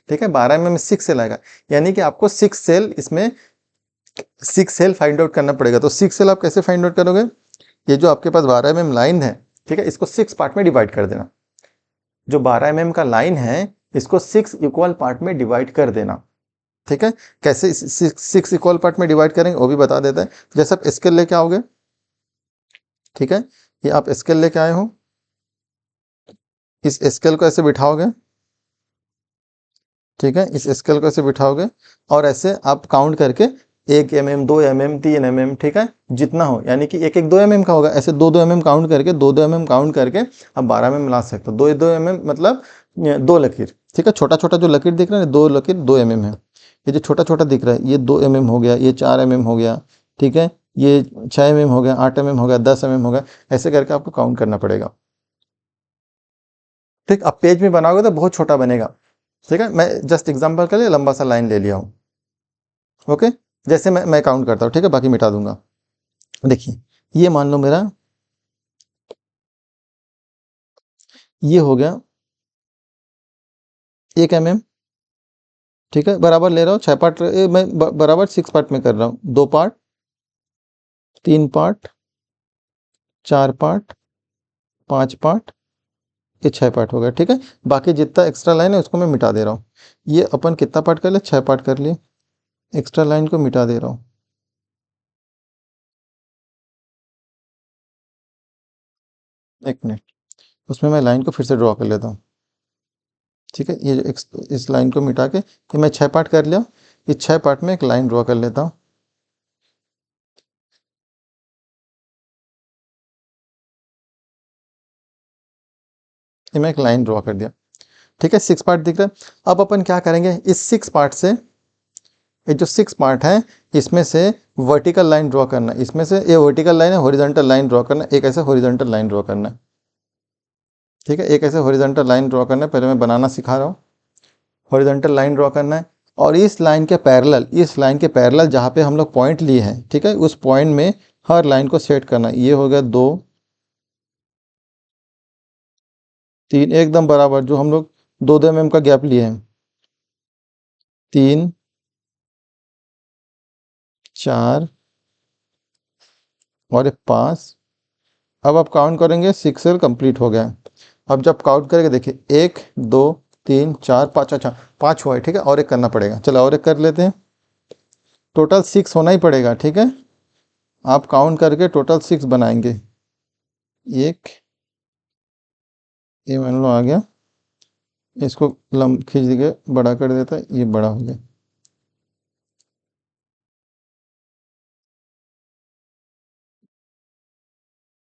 ठीक है, 12 mm में 6 सेल आएगा, यानी कि आपको 6 सेल, इसमें 6 सेल फाइंड आउट करना पड़ेगा। तो 6 सेल आप कैसे फाइंड आउट करोगे, ये जो आपके पास 12 mm लाइन है, ठीक है, इसको 6 पार्ट में डिवाइड कर देना। जो 12 mm का लाइन है, इसको 6 इक्वल पार्ट में डिवाइड कर देना। ठीक है, कैसे 6 इक्वल पार्ट में डिवाइड करेंगे वो भी बता देता है। जैसे आप स्केल लेके आओगे, ठीक है, ये आप स्केल लेके आए हो, इस स्केल को ऐसे बिठाओगे, ठीक है, इस स्केल को ऐसे बिठाओगे और ऐसे आप काउंट करके 1 mm 2 mm 3 mm, ठीक है, जितना हो, यानी कि 1 1 2 mm का होगा, ऐसे 2 2 mm काउंट करके 2 2 mm काउंट करके आप 12 mm ला सकते हो। 2 2 mm मतलब 2 लकीर, ठीक है, छोटा छोटा जो लकीर दिख रहा है 2 लकीर 2 mm है। ये जो छोटा छोटा दिख रहा है ये 2 mm हो गया, ये 4 mm हो गया, ठीक है, ये 6 mm हो गया, 8 mm हो गया, 10 mm हो गया, ऐसे करके आपको काउंट करना पड़ेगा। ठीक, अब पेज में बनाओगे तो बहुत छोटा बनेगा, ठीक है, मैं जस्ट एग्जांपल के लिए लंबा सा लाइन ले लिया हूँ। ओके, जैसे मैं काउंट करता हूँ, ठीक है, बाकी मिटा दूंगा। देखिए, ये मान लो मेरा ये हो गया 1 mm, ठीक है, बराबर ले रहा हूँ 6 पार्ट, मैं बराबर 6 पार्ट में कर रहा हूँ, 2 पार्ट, 3 पार्ट, 4 पार्ट, 5 पार्ट, ये 6 पार्ट हो गया, ठीक है। बाकी जितना एक्स्ट्रा लाइन है उसको मैं मिटा दे रहा हूँ। ये अपन कितना पार्ट कर ले, 6 पार्ट कर लिए, एक्स्ट्रा लाइन को मिटा दे रहा हूँ। एक मिनट, उसमें मैं लाइन को फिर से ड्रॉ कर लेता हूँ, ठीक है, ये इस लाइन को मिटा के ये मैं 6 पार्ट कर लिया, इस 6 पार्ट में एक लाइन ड्रॉ कर लेता हूँ। ये मैं एक लाइन ड्रॉ कर दिया, ठीक है, 6 पार्ट दिख रहा है। अब अपन क्या करेंगे, इस 6 पार्ट से, ये जो 6 पार्ट है इसमें से वर्टिकल लाइन ड्रॉ करना है, इसमें से ये वर्टिकल लाइन है, हॉरिजॉन्टल लाइन ड्रॉ करना है, एक ऐसे हॉरिजॉन्टल लाइन ड्रॉ करना है, ठीक है, एक ऐसे हॉरिजॉन्टल लाइन ड्रॉ करना है। पहले मैं बनाना सिखा रहा हूँ, हॉरिजॉन्टल लाइन ड्रॉ करना है और इस लाइन के पैरेलल, इस लाइन के पैरेलल जहाँ पे हम लोग पॉइंट लिए हैं, ठीक है, उस पॉइंट में हर लाइन को सेट करना है। ये हो गया 2 3 एकदम बराबर, जो हम लोग 2 2 mm का गैप लिए हैं, 3 4 और 5। अब आप काउंट करेंगे, 6 सेल कंप्लीट हो गया है। अब जब काउंट करेंगे देखिए 1 2 3 4 5, अच्छा 5 हुआ है, ठीक है, और एक करना पड़ेगा, चलो और एक कर लेते हैं, टोटल 6 होना ही पड़ेगा, ठीक है, आप काउंट करके टोटल 6 बनाएंगे। एक, ये मान लो आ गया, इसको लंब खींच के बड़ा कर देता है, ये बड़ा हो गया,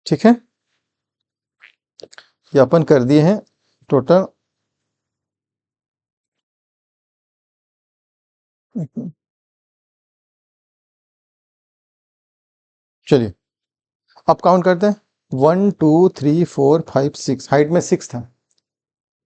ठीक है, ये अपन कर दिए हैं टोटल। चलिए अब काउंट करते हैं, 1 2 3 4 5 6, हाइट में 6 था।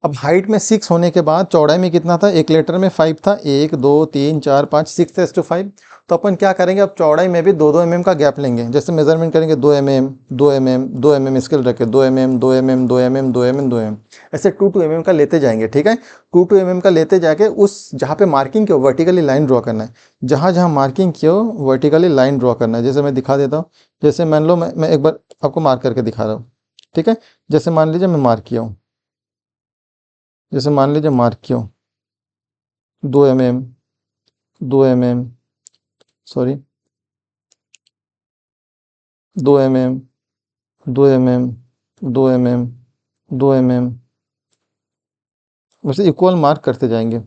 अब हाइट में 6 होने के बाद चौड़ाई में कितना था, 1 लेटर में 5 था, 1 2 3 4 5 6:5। तो अपन क्या करेंगे, अब चौड़ाई में भी 2 2 mm का गैप लेंगे, जैसे मेजरमेंट करेंगे 2 mm 2 mm 2 mm, स्केल रखे 2 mm 2 mm 2 mm 2 mm 2 mm, ऐसे 2 2 mm का लेते जाएंगे, ठीक है, 2 2 mm का लेते जाके उस जहाँ पे मार्किंग की हो वर्टिकली लाइन ड्रॉ करना है, जहाँ जहाँ मार्किंग की हो वर्टिकली लाइन ड्रॉ करना है। जैसे मैं दिखा देता हूँ, जैसे मान लो मैं एक बार आपको मार्क करके दिखा रहा हूँ, ठीक है, जैसे मान लीजिए मैं मार्क किया हूँ, जैसे मान लीजिए मार्क किया हूँ 2 mm 2 mm, sorry 2 mm 2 mm 2 mm 2 mm, वैसे इक्वल मार्क करते जाएंगे,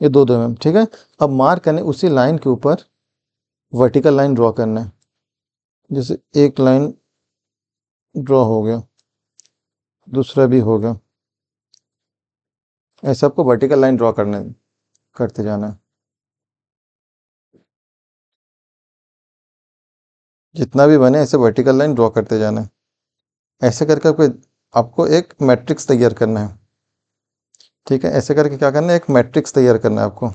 ये 2 2 mm, ठीक है। अब मार्क करने उसी लाइन के ऊपर वर्टिकल लाइन ड्रॉ करना है, जैसे एक लाइन ड्रॉ हो गया, दूसरा भी हो गया, ऐसे आपको वर्टिकल लाइन ड्रॉ करते जाना है, जितना भी बने ऐसे वर्टिकल लाइन ड्रॉ करते जाना है। ऐसे करके आपको एक मैट्रिक्स तैयार करना है, ठीक है, ऐसे करके क्या करना है, एक मैट्रिक्स तैयार करना है आपको।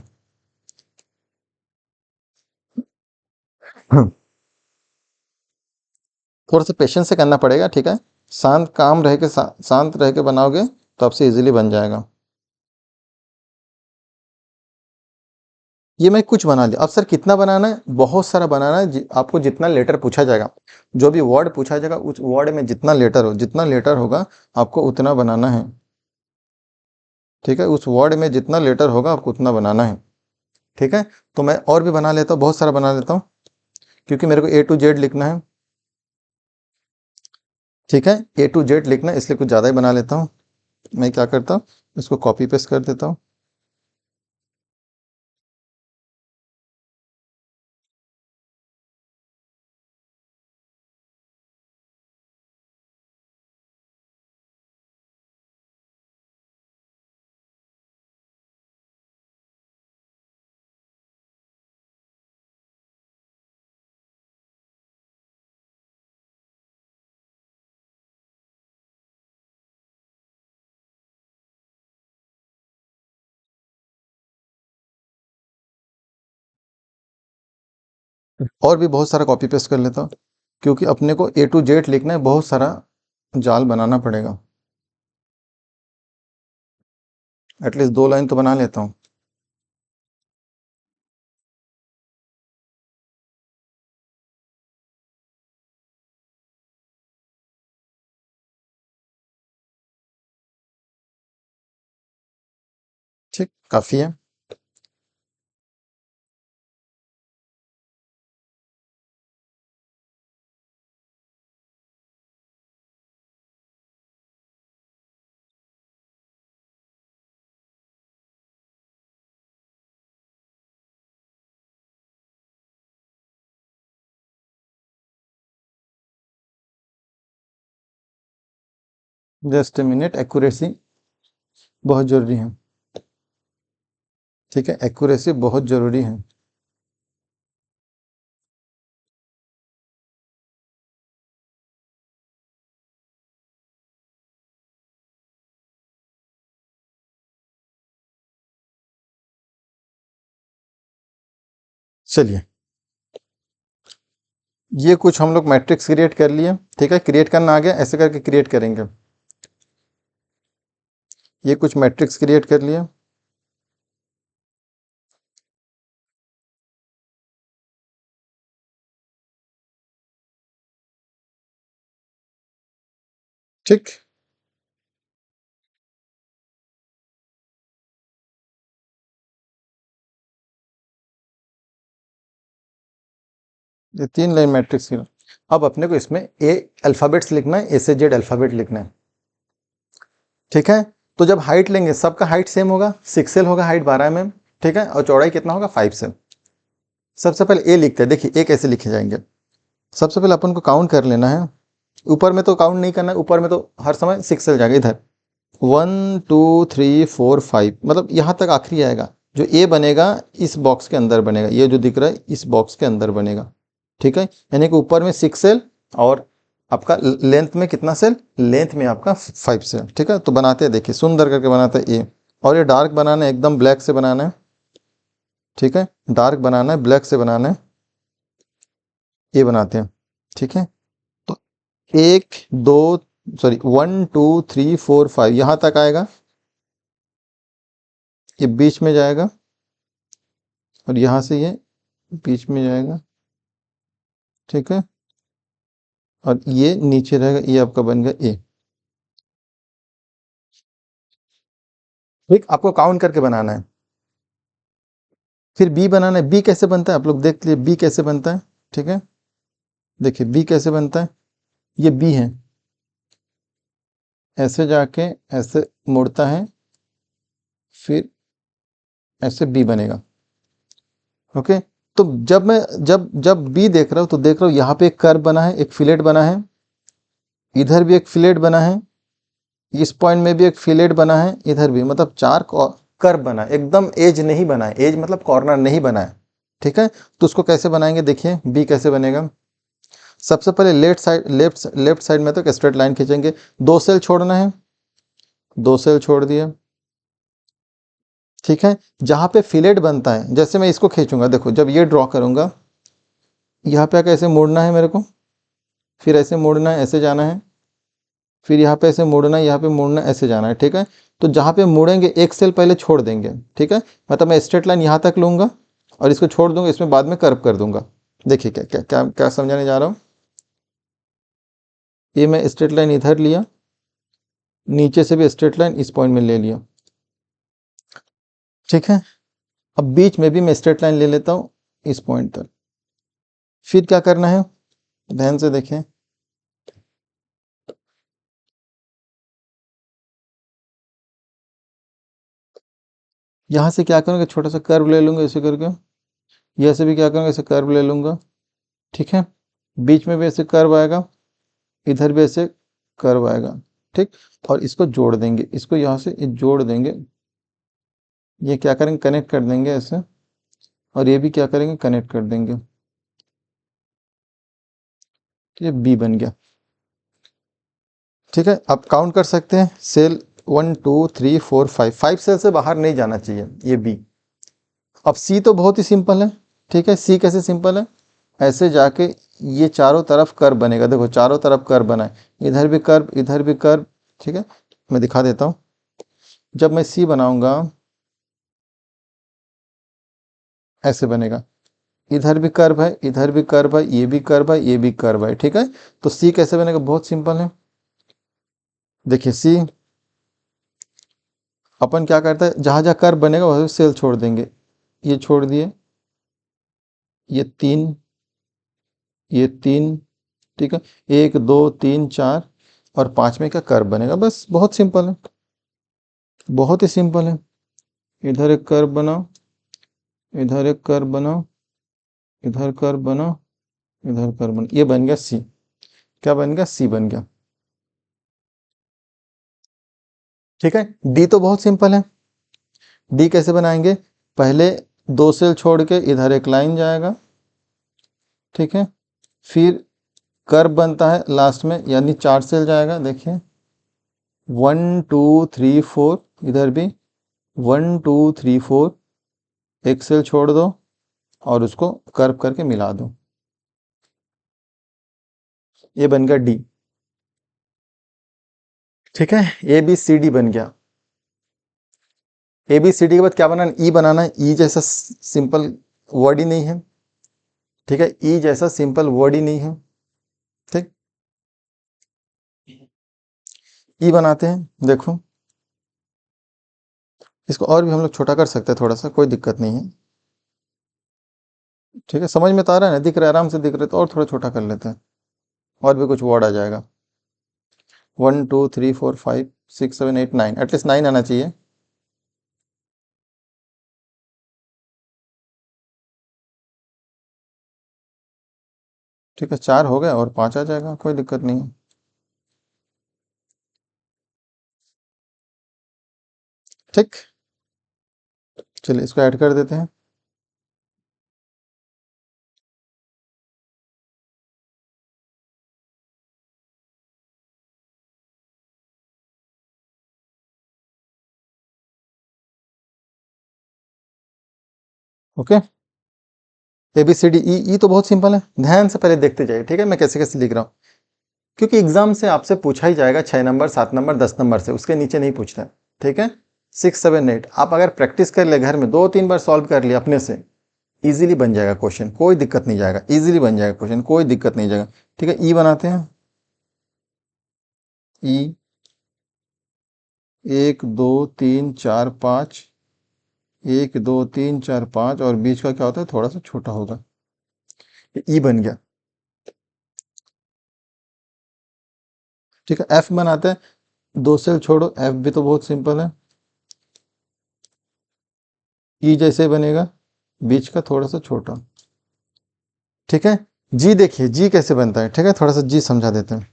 थोड़ा सा पेशेंस से करना पड़ेगा, ठीक है, शांत काम रह के शांत रह के बनाओगे तो आपसे इजीली बन जाएगा। ये मैं कुछ बना लिया, अब सर कितना बनाना है, बहुत सारा बनाना है, आपको जितना लेटर पूछा जाएगा, जो भी वर्ड पूछा जाएगा उस वर्ड में जितना लेटर होगा आपको उतना बनाना है, ठीक है, उस वर्ड में जितना लेटर होगा आपको उतना बनाना है। ठीक है, तो मैं और भी बना लेता हूँ, बहुत सारा बना लेता हूँ, क्योंकि मेरे को A to Z लिखना है। ठीक है, A to Z लिखना है, इसलिए कुछ ज़्यादा ही बना लेता हूँ। मैं क्या करता हूँ, इसको कॉपी पेस्ट कर देता हूँ। और भी बहुत सारा कॉपी पेस्ट कर लेता हूँ, क्योंकि अपने को A to Z लिखना है, बहुत सारा जाल बनाना पड़ेगा। एटलीस्ट 2 लाइन तो बना लेता हूँ। ठीक, काफ़ी है। जस्ट ए मिनट, एक्यूरेसी बहुत ज़रूरी है। ठीक है, एक्यूरेसी बहुत ज़रूरी है। चलिए, ये कुछ हम लोग मैट्रिक्स क्रिएट कर लिए। ठीक है, क्रिएट करना आ गया, ऐसे करके क्रिएट करेंगे। ये कुछ मैट्रिक्स क्रिएट कर लिया। ठीक, ये 3 लाइन मैट्रिक्स की। अब अपने को इसमें ए अल्फ़ाबेट्स लिखना है, A से Z अल्फ़ाबेट लिखना है। ठीक है, तो जब हाइट लेंगे, सबका हाइट सेम होगा, 6 सेल होगा हाइट 12 mm। ठीक है, और चौड़ाई कितना होगा, 5 सेल। सबसे पहले ए लिखते हैं, देखिए ए कैसे लिखे जाएंगे। सबसे पहले अपन को काउंट कर लेना है। ऊपर में तो काउंट नहीं करना है, ऊपर में तो हर समय 6 सेल जाएगा इधर। 1 2 3 4 5, मतलब यहाँ तक आखिरी आएगा। जो ए बनेगा इस बॉक्स के अंदर बनेगा, ये जो दिख रहा है इस बॉक्स के अंदर बनेगा। ठीक है, यानी कि ऊपर में 6 सेल, और आपका लेंथ में कितना सेल, लेंथ में आपका 5 सेल। ठीक है, तो बनाते हैं, देखिए सुंदर करके बनाते हैं ए। और ये डार्क बनाना है, एकदम ब्लैक से बनाना है। ठीक है, डार्क बनाना है, ब्लैक से बनाना है। ये बनाते हैं। ठीक है, तो 1 2 3 4 5 यहाँ तक आएगा। ये बीच में जाएगा, और यहाँ से ये बीच में जाएगा। ठीक है, और ये नीचे रहेगा, ये आपका बन गया ए। ठीक, आपको काउंट करके बनाना है। फिर बी बनाना है। बी कैसे बनता है आप लोग देख लिए, बी कैसे बनता है। ठीक है, देखिए बी कैसे बनता है। ये बी है, ऐसे जाके ऐसे मुड़ता है, फिर ऐसे बी बनेगा। ओके, तो जब मैं जब जब बी देख रहा हूँ, तो देख रहा हूँ यहाँ पे एक कर्व बना है, एक फिलेट बना है, इधर भी एक फिलेट बना है, इस पॉइंट में भी एक फिलेट बना है, इधर भी, मतलब 4 कर्व बना है, एकदम एज नहीं बना है, एज मतलब कॉर्नर नहीं बना है। ठीक है, तो उसको कैसे बनाएंगे, देखिए बी कैसे बनेगा। सबसे पहले लेफ्ट साइड में तो एक स्ट्रेट लाइन खींचेंगे, 2 सेल छोड़ना है, 2 सेल छोड़ दिए। ठीक है, जहां पे फिलेट बनता है, जैसे मैं इसको खींचूंगा, देखो जब ये ड्रॉ करूंगा, यहाँ पे आकर ऐसे मोड़ना है मेरे को, फिर ऐसे मोड़ना है, ऐसे जाना है, फिर यहाँ पे ऐसे मोड़ना है, यहाँ पे मोड़ना है, ऐसे जाना है। ठीक है, तो जहाँ पे मुड़ेंगे एक सेल पहले छोड़ देंगे। ठीक है, मतलब मैं स्ट्रेट लाइन यहाँ तक लूंगा और इसको छोड़ दूंगा, इसमें बाद में कर्व कर दूंगा। देखिए क्या क्या क्या क्या समझाने जा रहा हूँ। ये मैं स्ट्रेट लाइन इधर लिया, नीचे से भी स्ट्रेट लाइन इस पॉइंट में ले लिया। ठीक है। अब बीच में भी मैं स्ट्रेट लाइन ले लेता हूँ इस पॉइंट तक। फिर क्या करना है, ध्यान से देखें। यहाँ से क्या करूँगा, छोटा सा कर्व ले लूँगा ऐसे करके, यहाँ से भी क्या करूँगा, ऐसे कर्व ले लूँगा। ठीक है, बीच में भी ऐसे कर्व आएगा, इधर भी ऐसे कर्व आएगा। ठीक, और इसको जोड़ देंगे, इसको यहाँ से जोड़ देंगे। ये क्या करेंगे, कनेक्ट कर देंगे ऐसे, और ये भी क्या करेंगे, कनेक्ट कर देंगे। ये बी बन गया। ठीक है, आप काउंट कर सकते हैं, सेल 1 2 3 4 5, 5 सेल से बाहर नहीं जाना चाहिए, ये बी। अब सी तो बहुत ही सिंपल है। ठीक है, सी कैसे सिंपल है, ऐसे जाके ये चारों तरफ कर्व बनेगा। देखो चारों तरफ कर्व बना है, इधर भी कर्व, इधर भी कर्व। ठीक है, मैं दिखा देता हूँ। जब मैं सी बनाऊंगा ऐसे बनेगा, इधर भी कर्व है, इधर भी कर्व है, ये भी कर्व है, ये भी कर्व है। ठीक है, तो सी कैसे बनेगा, बहुत सिंपल है। देखिए सी, अपन क्या करते हैं, जहां जहां कर्व बनेगा वहां सेल छोड़ देंगे। ये छोड़ दिए, ये तीन, ये तीन। ठीक है, 1 2 3 4 और 5 में क्या कर्व बनेगा, बस बहुत सिंपल है, बहुत ही सिंपल है। इधर एक कर्व बनाओ, इधर एक कर्व बनाओ, इधर कर्व बनाओ, इधर कर्व बनाओ, ये बन गया सी। क्या बन गया, सी बन गया। ठीक है, डी तो बहुत सिंपल है। डी कैसे बनाएंगे, पहले 2 सेल छोड़ के इधर एक लाइन जाएगा। ठीक है, फिर कर्व बनता है लास्ट में, यानी 4 सेल जाएगा। देखिए 1 2 3 4, इधर भी 1 2 3 4, एक सेल छोड़ दो और उसको कर्व करके मिला दो, ये बन गया डी। ठीक है, ए बी सी डी बन गया। ए बी सी डी के बाद क्या बनाना, ई बनाना है। ई जैसा सिंपल वर्ड ही नहीं है। ठीक है, ई जैसा सिंपल वर्ड ही नहीं है। ठीक, ई बनाते हैं। देखो इसको और भी हम लोग छोटा कर सकते हैं थोड़ा सा, कोई दिक्कत नहीं है। ठीक है, समझ में तो आ रहा है ना, दिख रहा है, आराम से दिख रहा है, तो और थोड़ा छोटा कर लेते हैं, और भी कुछ वर्ड आ जाएगा। 1 2 3 4 5 6 7 8 9, एटलीस्ट 9 आना चाहिए। ठीक है, 4 हो गए और 5 आ जाएगा, कोई दिक्कत नहीं है। ठीक, चलिए इसको ऐड कर देते हैं। Okay, A B C D E, E तो बहुत सिंपल है, ध्यान से पहले देखते जाइए। ठीक है, मैं कैसे कैसे लिख रहा हूँ, क्योंकि एग्जाम से आपसे पूछा ही जाएगा 6 नंबर 7 नंबर 10 नंबर से, उसके नीचे नहीं पूछता है। ठीक है, 6 7 8 आप अगर प्रैक्टिस कर ले घर में, 2 3 बार सॉल्व कर लिया अपने से, इजीली बन जाएगा क्वेश्चन, कोई दिक्कत नहीं जाएगा, इजीली बन जाएगा क्वेश्चन, कोई दिक्कत नहीं जाएगा। ठीक है, ई बनाते हैं। ई 1 2 3 4 5, 1 2 3 4 5, और बीच का क्या होता है, थोड़ा सा छोटा होगा। ई बन गया। ठीक है, एफ बनाते हैं। 2 सेल छोड़ो, एफ भी तो बहुत सिंपल है। ई जैसे बनेगा, बीच का थोड़ा सा छोटा। ठीक है, जी देखिए जी कैसे बनता है। ठीक है, थोड़ा सा जी समझा देते हैं।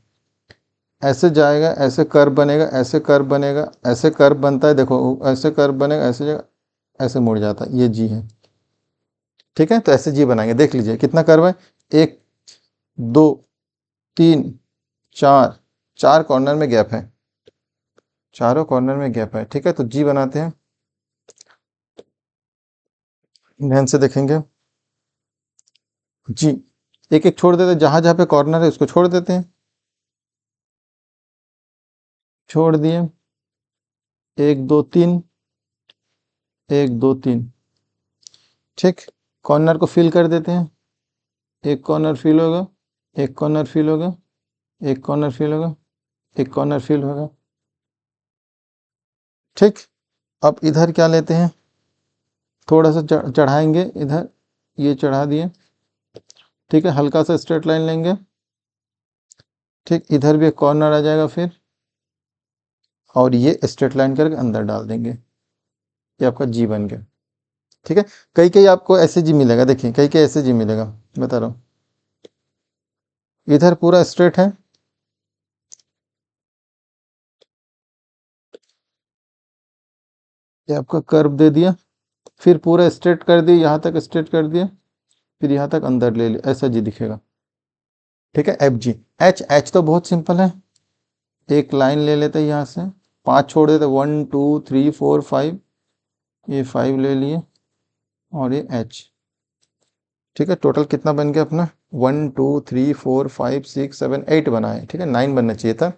ऐसे जाएगा, ऐसे कर्व बनेगा, ऐसे कर्व बनेगा, ऐसे कर्व बनता है। देखो ऐसे कर्व बनेगा, ऐसे जगह ऐसे मुड़ जाता है, ये जी है। ठीक है, तो ऐसे जी बनाएंगे, देख लीजिए कितना कर्व है, 1 2 3 4, 4 कॉर्नर में गैप है, चारों कॉर्नर में गैप है। ठीक है, तो जी बनाते हैं, ध्यान से देखेंगे। जी एक एक छोड़ देते हैं, जहां जहां पे कॉर्नर है उसको छोड़ देते हैं। छोड़ दिए, 1 2 3, 1 2 3। ठीक, कॉर्नर को फिल कर देते हैं। एक कॉर्नर फिल होगा, एक कॉर्नर फिल होगा, एक कॉर्नर फिल होगा, एक कॉर्नर फिल होगा। ठीक, अब इधर क्या लेते हैं, थोड़ा सा चढ़ाएंगे इधर, ये चढ़ा दिए, ठीक है, हल्का सा स्ट्रेट लाइन लेंगे, ठीक, इधर भी एक कॉर्नर आ जाएगा फिर, और ये स्ट्रेट लाइन करके अंदर डाल देंगे, ये आपका जी बन गया। ठीक है, कहीं कहीं आपको ऐसे जी मिलेगा, देखिए कहीं कहीं ऐसे जी मिलेगा, बता रहा हूँ, इधर पूरा स्ट्रेट है, ये आपका कर्व दे दिया, फिर पूरा स्ट्रेट कर दिया, यहाँ तक स्ट्रेट कर दिया, फिर यहाँ तक अंदर ले लिया, ऐसा जी दिखेगा। ठीक है, एफ जी। एच, एच तो बहुत सिंपल है, एक लाइन ले लेते हैं यहाँ से, 5 छोड़ देते, 1 2 3 4 5, ये 5 ले लिए, और ये एच। ठीक है, टोटल कितना बन गया अपना, 1 2 3 4 5 6 7 8 बना है। ठीक है, 9 बनना चाहिए था,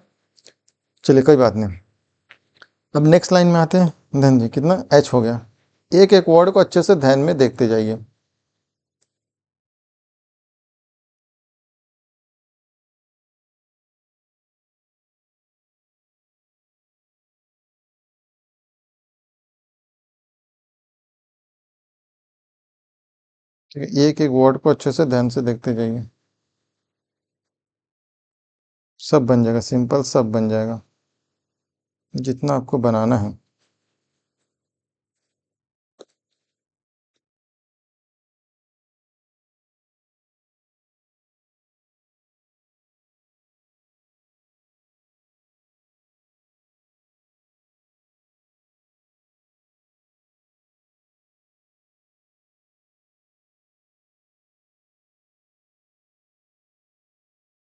चलिए कोई बात नहीं। अब नेक्स्ट लाइन में आते हैं, ध्यान जी कितना एच हो गया, एक एक वर्ड को अच्छे से ध्यान में देखते जाइए। ठीक है, एक एक वर्ड को अच्छे से ध्यान से देखते जाइए, सब बन जाएगा, सिंपल सब बन जाएगा, जितना आपको बनाना है।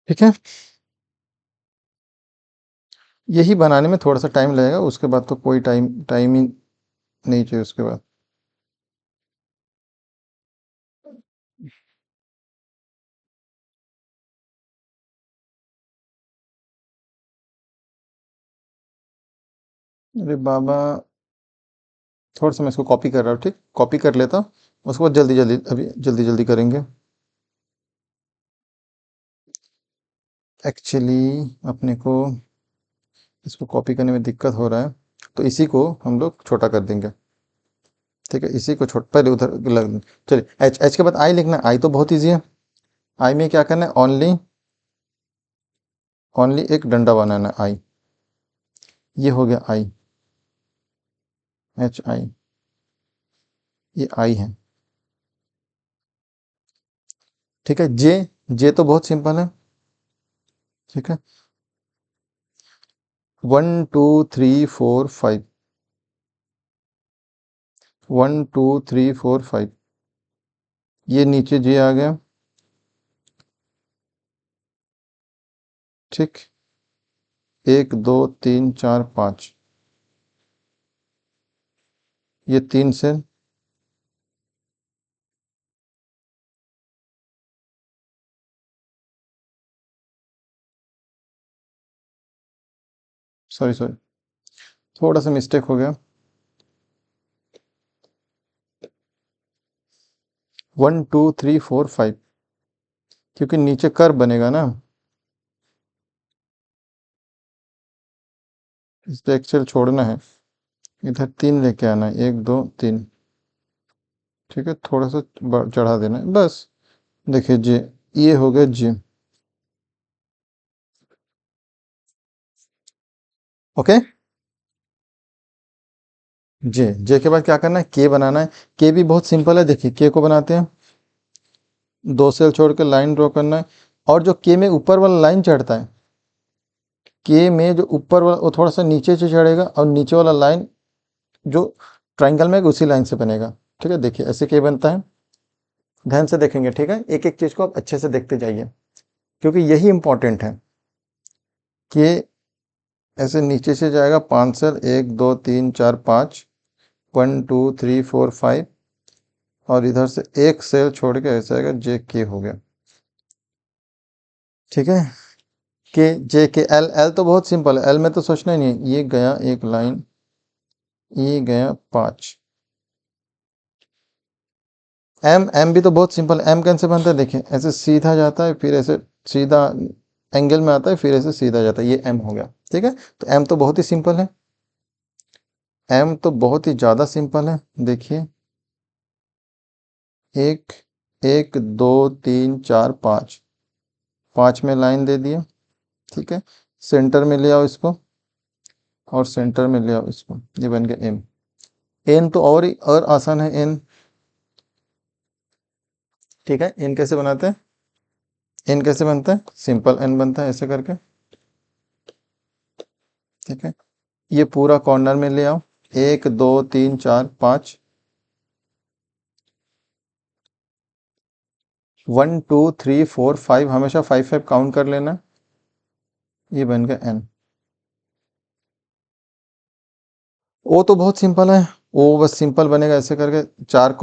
ठीक है, यही बनाने में थोड़ा सा टाइम लगेगा, उसके बाद तो कोई टाइम टाइम ही नहीं चाहिए उसके बाद। अरे बाबा, थोड़ा सा मैं इसको कॉपी कर रहा हूँ, ठीक, कॉपी कर लेता हूँ, उसके बाद जल्दी जल्दी अभी जल्दी जल्दी करेंगे। एक्चुअली अपने को इसको कॉपी करने में दिक्कत हो रहा है, तो इसी को हम लोग छोटा कर देंगे। ठीक है, इसी को छोटा, पहले उधर लग, चलिए एच, एच के बाद आई लिखना है, आई तो बहुत ईजी है, आई में क्या करना है, ओनली ओनली एक डंडा बनाना है, आई, ये हो गया आई, एच आई, ये आई है। ठीक है, जे, जे तो बहुत सिंपल है। ठीक है, 1 2 3 4 5, 1 2 3 4 5, ये नीचे जे आ गया। ठीक, 1 2 3 4 5, ये 3 सेल, सॉरी सॉरी, थोड़ा सा मिस्टेक हो गया, 1 2 3 4 5, क्योंकि नीचे कर्व बनेगा ना, इस पे एक्सेल छोड़ना है, इधर 3 लेके आना है, 1 2 3। ठीक है, थोड़ा सा चढ़ा देना है बस। देखिए जे, ये हो गया जे। ओके, जे, जे के बाद क्या करना है, के बनाना है, के भी बहुत सिंपल है, देखिए के को बनाते हैं, 2 सेल छोड़ के लाइन ड्रॉ करना है, और जो के में ऊपर वाला लाइन चढ़ता है, के में जो ऊपर वाला वो थोड़ा सा नीचे से चढ़ेगा, और नीचे वाला लाइन जो ट्राइंगल में है, उसी लाइन से बनेगा। ठीक है, देखिए ऐसे के बनता है, ध्यान से देखेंगे। ठीक है, एक एक चीज को आप अच्छे से देखते जाइए, क्योंकि यही इंपॉर्टेंट है कि ऐसे नीचे से जाएगा 5 सेल, 1 2 3 4 5, 1 2 3 4 5, और इधर से एक सेल छोड़ के ऐसे आएगा, जे के हो गया। ठीक है, के जे के, एल, एल तो बहुत सिंपल है, एल में तो सोचना ही नहीं है, ये गया एक लाइन, ये गया 5। एम, एम भी तो बहुत सिंपल है, एम कैसे बनता है, देखिए ऐसे सीधा जाता है, फिर ऐसे सीधा एंगल में आता है, फिर ऐसे सीधा जाता है, ये एम हो गया। ठीक है, तो एम तो बहुत ही सिंपल है, एम तो बहुत ही ज़्यादा सिंपल है, देखिए एक, एक, दो, तीन, चार, पाँच, पाँच में लाइन दे दिए। ठीक है, सेंटर में ले आओ इसको, और सेंटर में ले आओ इसको, ये बन गया एम। एन तो और आसान है एन। ठीक है, एन कैसे बनाते हैं? एन कैसे बनता है? सिंपल एन बनता है ऐसे करके। ठीक है, ये पूरा कॉर्नर में ले आओ, एक, दो, तीन, चार, पाँच, 1 2 3 4 5, हमेशा 5 5 काउंट कर लेना। ये बन गया एन। ओ तो बहुत सिंपल है, ओ बस सिंपल बनेगा ऐसे करके, चार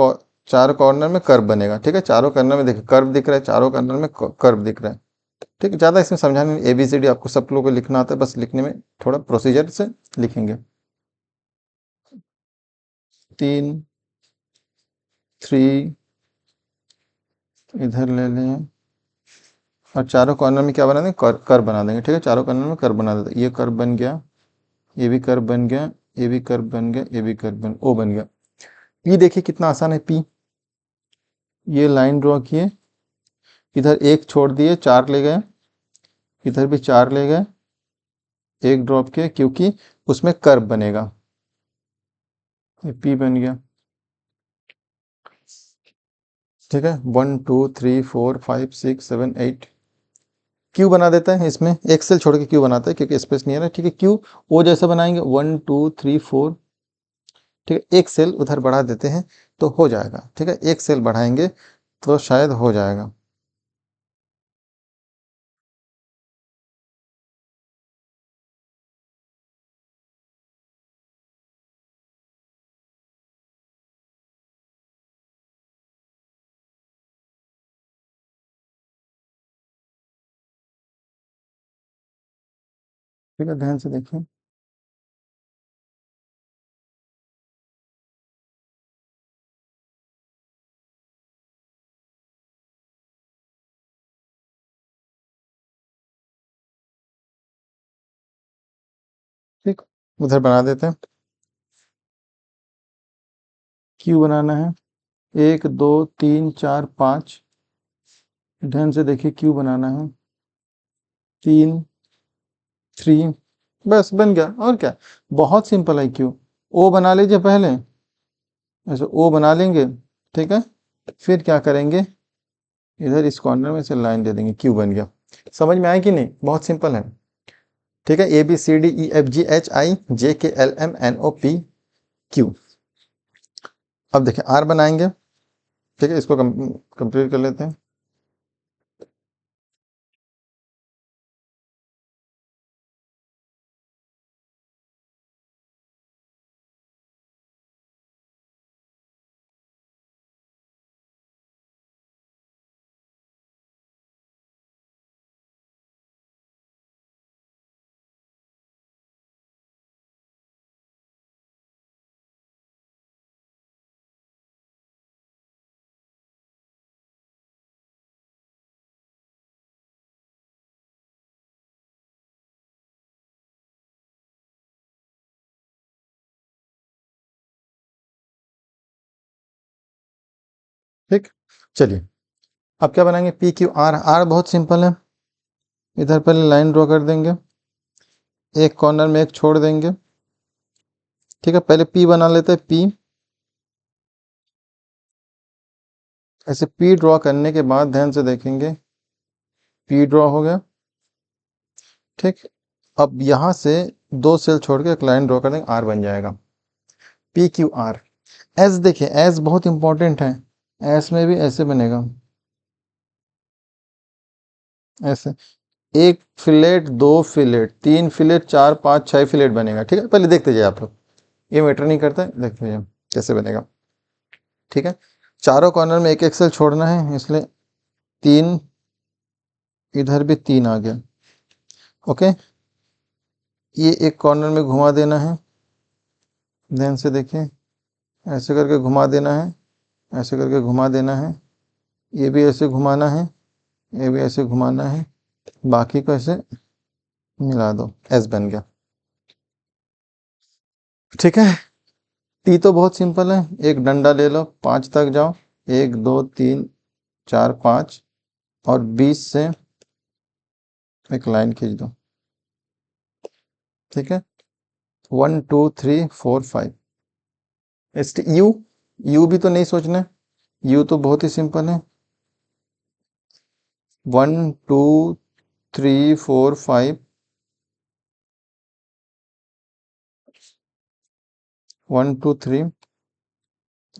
कॉर्नर में कर्व बनेगा। ठीक है, चारों कॉर्नर में देखिए कर्व दिख रहा है, चारों कॉर्नर में कर्व दिख रहा है। ठीक है, ज़्यादा इसमें समझाने नहीं, ABCD आपको सब लोगों को लिखना आता है, बस लिखने में थोड़ा प्रोसीजर से लिखेंगे। 3 3 इधर ले लें, और चारों कॉर्नर में क्या बना देंगे? कर्व बना देंगे। ठीक है, चारों कॉर्नर में कर्व बना देते, ये कर्व बन गया, ये भी कर्व बन गया, ये भी कर्व बन गया, ये भी कर्व बन, ओ बन गया। पी देखिए कितना आसान है, पी, ये लाइन ड्रॉ किए, इधर एक छोड़ दिए, चार ले गए, इधर भी चार ले गए, एक ड्रॉप किए, क्योंकि उसमें कर्व बनेगा, ये पी बन गया। ठीक है, 1 2 3 4 5 6 7 8, क्यू बना देता है इसमें, एक सेल छोड़ के क्यू बनाता है क्योंकि स्पेस नहीं है ना। ठीक है, क्यू ओ जैसा बनाएंगे, 1 2 3 4। ठीक है, एक सेल उधर बढ़ा देते हैं तो हो जाएगा। ठीक है, एक सेल बढ़ाएंगे तो शायद हो जाएगा। ठीक है, ध्यान से देखिए, ठीक, उधर बना देते हैं। क्यू बनाना है, एक, दो, तीन, चार, पाँच, ध्यान से देखिए, क्यू बनाना है, 3 3, बस बन गया। और क्या, बहुत सिंपल है क्यू। ओ बना लीजिए पहले, ऐसे ओ बना लेंगे। ठीक है, फिर क्या करेंगे, इधर इस कॉर्नर में से लाइन दे देंगे, क्यू बन गया। समझ में आया कि नहीं? बहुत सिंपल है। ठीक है, ABCDEFGHIJKLMNOP क्यू। अब देखिए आर बनाएंगे। ठीक है, इसको कंप्लीट कर लेते हैं। ठीक, चलिए अब क्या बनाएंगे, PQR। आर बहुत सिंपल है, इधर पहले लाइन ड्रॉ कर देंगे, एक कॉर्नर में एक छोड़ देंगे। ठीक है, पहले पी बना लेते हैं, पी। ऐसे पी ड्रॉ करने के बाद ध्यान से देखेंगे, पी ड्रॉ हो गया। ठीक, अब यहाँ से दो सेल छोड़ के एक लाइन ड्रॉ कर देंगे, आर बन जाएगा, PQR। एस देखिए, एस बहुत इंपॉर्टेंट है, एस में भी ऐसे बनेगा, ऐसे, एक फिलेट, दो फिलेट, तीन फिलेट, चार, पाँच, छह फिलेट बनेगा। ठीक है, पहले देखते जाइए आप लोग, ये मैटर नहीं करता है, देखते जाइए कैसे बनेगा। ठीक है, चारों कॉर्नर में एक एक सेल छोड़ना है, इसलिए तीन, इधर भी तीन आ गया। ओके, ये एक कॉर्नर में घुमा देना है, ध्यान से देखिए, ऐसे करके घुमा देना है, ऐसे करके घुमा देना है, ये भी ऐसे घुमाना है, ये भी ऐसे घुमाना है, बाकी को ऐसे मिला दो, एस बन गया। ठीक है, टी तो बहुत सिंपल है, एक डंडा ले लो, 5 तक जाओ, 1 2 3 4 5 और 20 से एक लाइन खींच दो, ठीक है। 1 2 3 4 5। यू, यू भी तो नहीं सोचना, यू तो बहुत ही सिंपल है। 1 2 3 4 5, 1 2 3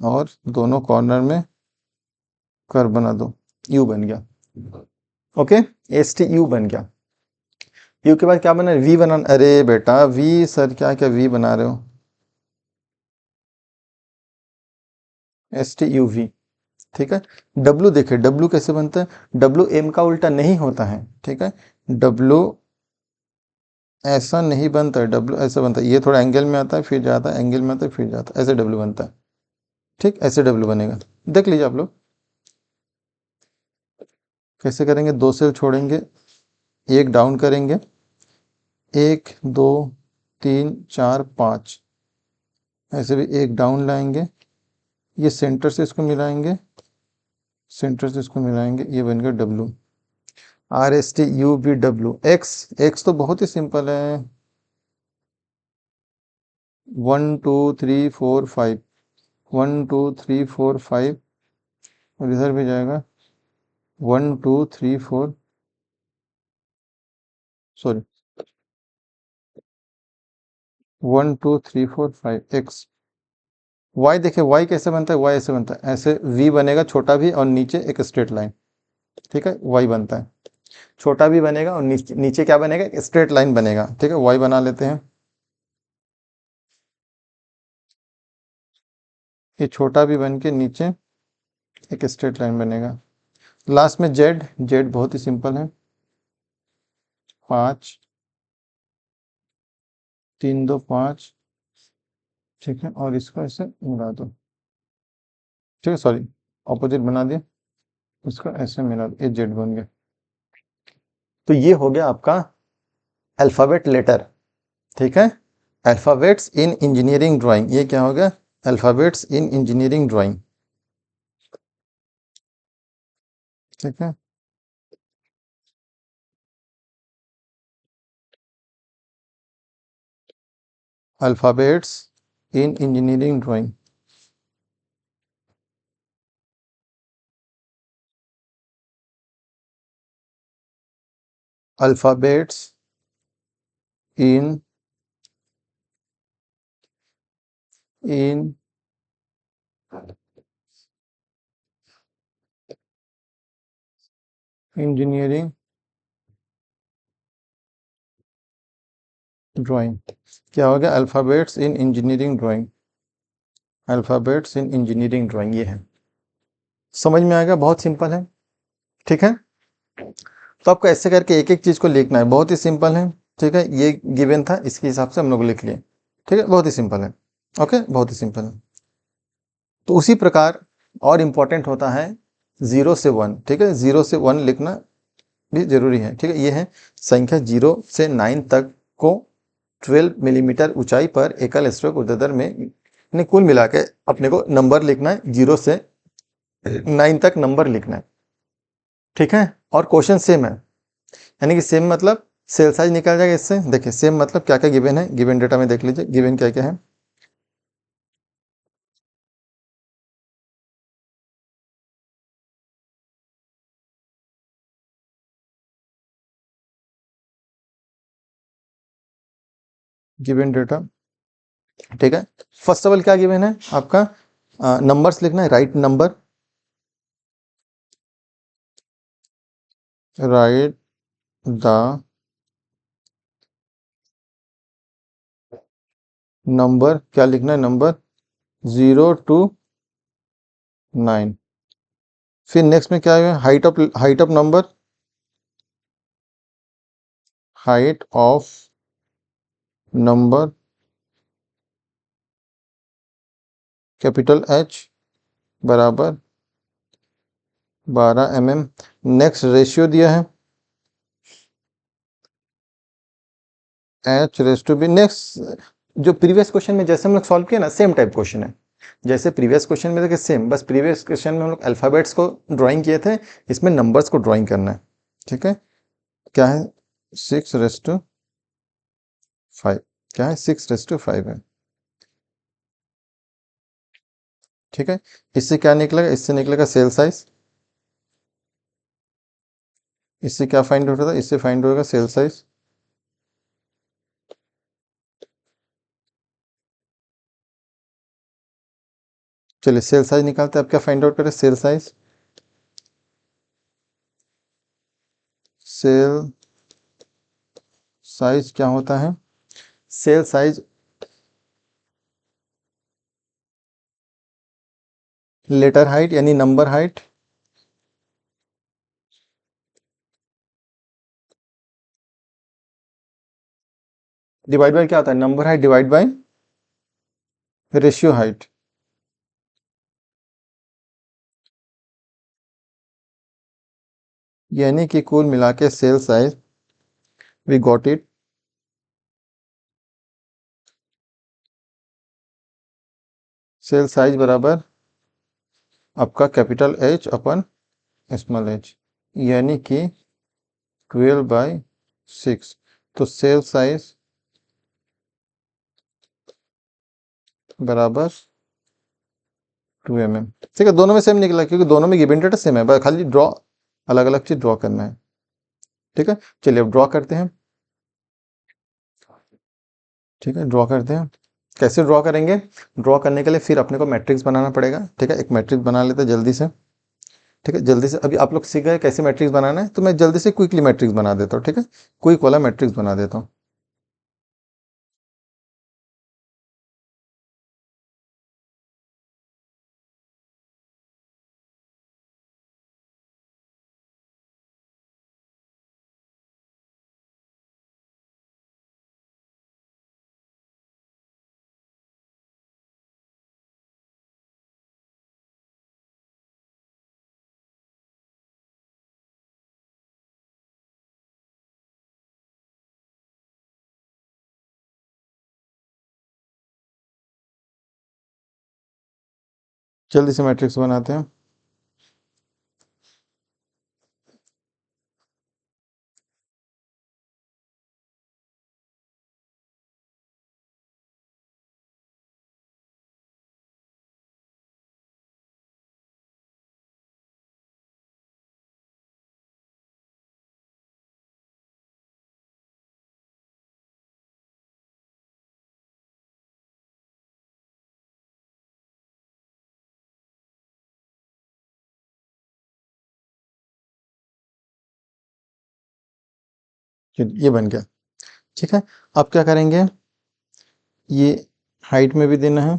और दोनों कॉर्नर में कर्व बना दो, यू बन गया। ओके, एस टी यू बन गया। यू के बाद क्या बना, वी बनाना। अरे बेटा वी सर, क्या क्या वी बना रहे हो, एस टी यू वी, ठीक है। डब्लू देखिए, डब्लू कैसे बनता है, डब्लू एम का उल्टा नहीं होता है, ठीक है। डब्लू ऐसा नहीं बनता है, डब्लू ऐसा बनता है, ये थोड़ा एंगल में आता है फिर जाता है, एंगल में आता है फिर जाता है, ऐसे डब्लू बनता है, ठीक, ऐसे डब्लू बनेगा। देख लीजिए आप लोग कैसे करेंगे। 2 सेल छोड़ेंगे, एक डाउन करेंगे, 1 2 3 4 5, ऐसे भी एक डाउन लाएंगे, ये सेंटर से इसको मिलाएंगे, सेंटर से इसको मिलाएंगे, ये बन गया W. R S T U B W. X, X तो बहुत ही सिंपल है, 1 2 3 4 5, 1 2 3 4 5 और इधर भी जाएगा 1 2 3 4, सॉरी 1 2 3 4 5 एक्स। वाई देखिए, वाई कैसे बनता है, वाई ऐसे बनता है, ऐसे वी बनेगा छोटा भी और नीचे एक स्ट्रेट लाइन, ठीक है, वाई बनता है। छोटा भी बनेगा और नीचे नीचे क्या बनेगा, एक स्ट्रेट लाइन बनेगा, ठीक है। वाई बना लेते हैं, ये छोटा भी बन के नीचे एक स्ट्रेट लाइन बनेगा। लास्ट में जेड, जेड बहुत ही सिंपल है, 5 3 2 5, ठीक है, और इसको ऐसे मिला दो, ठीक है, सॉरी ऑपोजिट बना दिया, इसको ऐसे मिला दो, ये जेड बन गया। तो ये हो गया आपका अल्फाबेट लेटर, ठीक है। अल्फाबेट्स इन इंजीनियरिंग ड्राइंग, ये क्या हो गया, अल्फाबेट्स इन इंजीनियरिंग ड्राइंग, ठीक है। अल्फाबेट्स इन इंजीनियरिंग ड्राइंग, अल्फाबेट्स इन इन इंजीनियरिंग ड्राइंग, क्या हो गया, अल्फाबेट्स इन इंजीनियरिंग ड्राइंग, अल्फाबेट्स इन इंजीनियरिंग ड्राइंग, ये है। समझ में आएगा, बहुत सिंपल है, ठीक है। तो आपको ऐसे करके एक एक चीज को लिखना है, बहुत ही सिंपल है, ठीक है। ये गिवन था, इसके हिसाब से हम लोग लिख लिए, ठीक है, बहुत ही सिंपल है। ओके, बहुत ही सिंपल है। तो उसी प्रकार और इम्पोर्टेंट होता है 0 से 1, ठीक है, 0 से 1 लिखना भी जरूरी है, ठीक है। ये है संख्या 0 से 9 तक को 12 मिलीमीटर ऊंचाई पर एकल स्ट्रोक ऊर्ध्वाधर में कुल मिला के अपने को नंबर लिखना है, 0 से 9 तक नंबर लिखना है, ठीक है। और क्वेश्चन सेम है, यानी कि सेम मतलब सेल साइज निकल जाएगा इससे। देखिए सेम मतलब क्या क्या गिवन है, गिवन डेटा में देख लीजिए गिवन क्या क्या है। गिवन डेटा, ठीक है। फर्स्ट ऑफ ऑल क्या गिवन है आपका, नंबर्स लिखना है, right number, right the number, क्या लिखना है, नंबर 0 to 9। फिर नेक्स्ट में क्या है, height of number, height of number capital H बराबर 12 mm। नेक्स्ट रेशियो दिया है एच रेस टू बी। नेक्स्ट जो प्रीवियस क्वेश्चन में जैसे हम लोग सॉल्व किया ना, सेम टाइप क्वेश्चन है, जैसे प्रीवियस क्वेश्चन में देखिए सेम, बस प्रीवियस क्वेश्चन में हम लोग अल्फ़ाबेट्स को ड्राइंग किए थे, इसमें नंबर्स को ड्राइंग करना है। ठीक है, क्या है 6:5, क्या है 6:5 है। ठीक है, इससे क्या निकलेगा, इससे निकलेगा सेल साइज। इससे क्या फाइंड आउट होता है, इससे फाइंड होगा सेल साइज। चलिए सेल साइज निकालते हैं, अब क्या फाइंड आउट करें, सेल साइज। सेल साइज क्या होता है, सेल साइज लेटर हाइट यानी नंबर हाइट डिवाइड बाय क्या होता है, number height divide by ratio height. यानी कि कुल मिला के cell size, we got it, cell size बराबर आपका कैपिटल एच अपन स्मॉल एच, यानी कि 12/6। तो सेल साइज बराबर 2 mm। ठीक है, दोनों में सेम निकला क्योंकि दोनों में गिवन डेटा सेम है, बस खाली ड्रॉ अलग अलग चीज ड्रॉ करना है। ठीक है, चलिए अब ड्रॉ करते हैं। ठीक है, ड्रॉ करते हैं। कैसे ड्रॉ करेंगे, ड्रॉ करने के लिए फिर अपने को मैट्रिक्स बनाना पड़ेगा। ठीक है, एक मैट्रिक्स बना लेते हैं जल्दी से। ठीक है, जल्दी से, अभी आप लोग सीख गए कैसे मैट्रिक्स बनाना है, तो मैं जल्दी से क्विकली मैट्रिक्स बना देता हूँ। ठीक है, क्विक वाला मैट्रिक्स बना देता हूँ। जल्दी से मैट्रिक्स बनाते हैं। ये बन गया। ठीक है, अब क्या करेंगे, ये हाइट में भी देना है।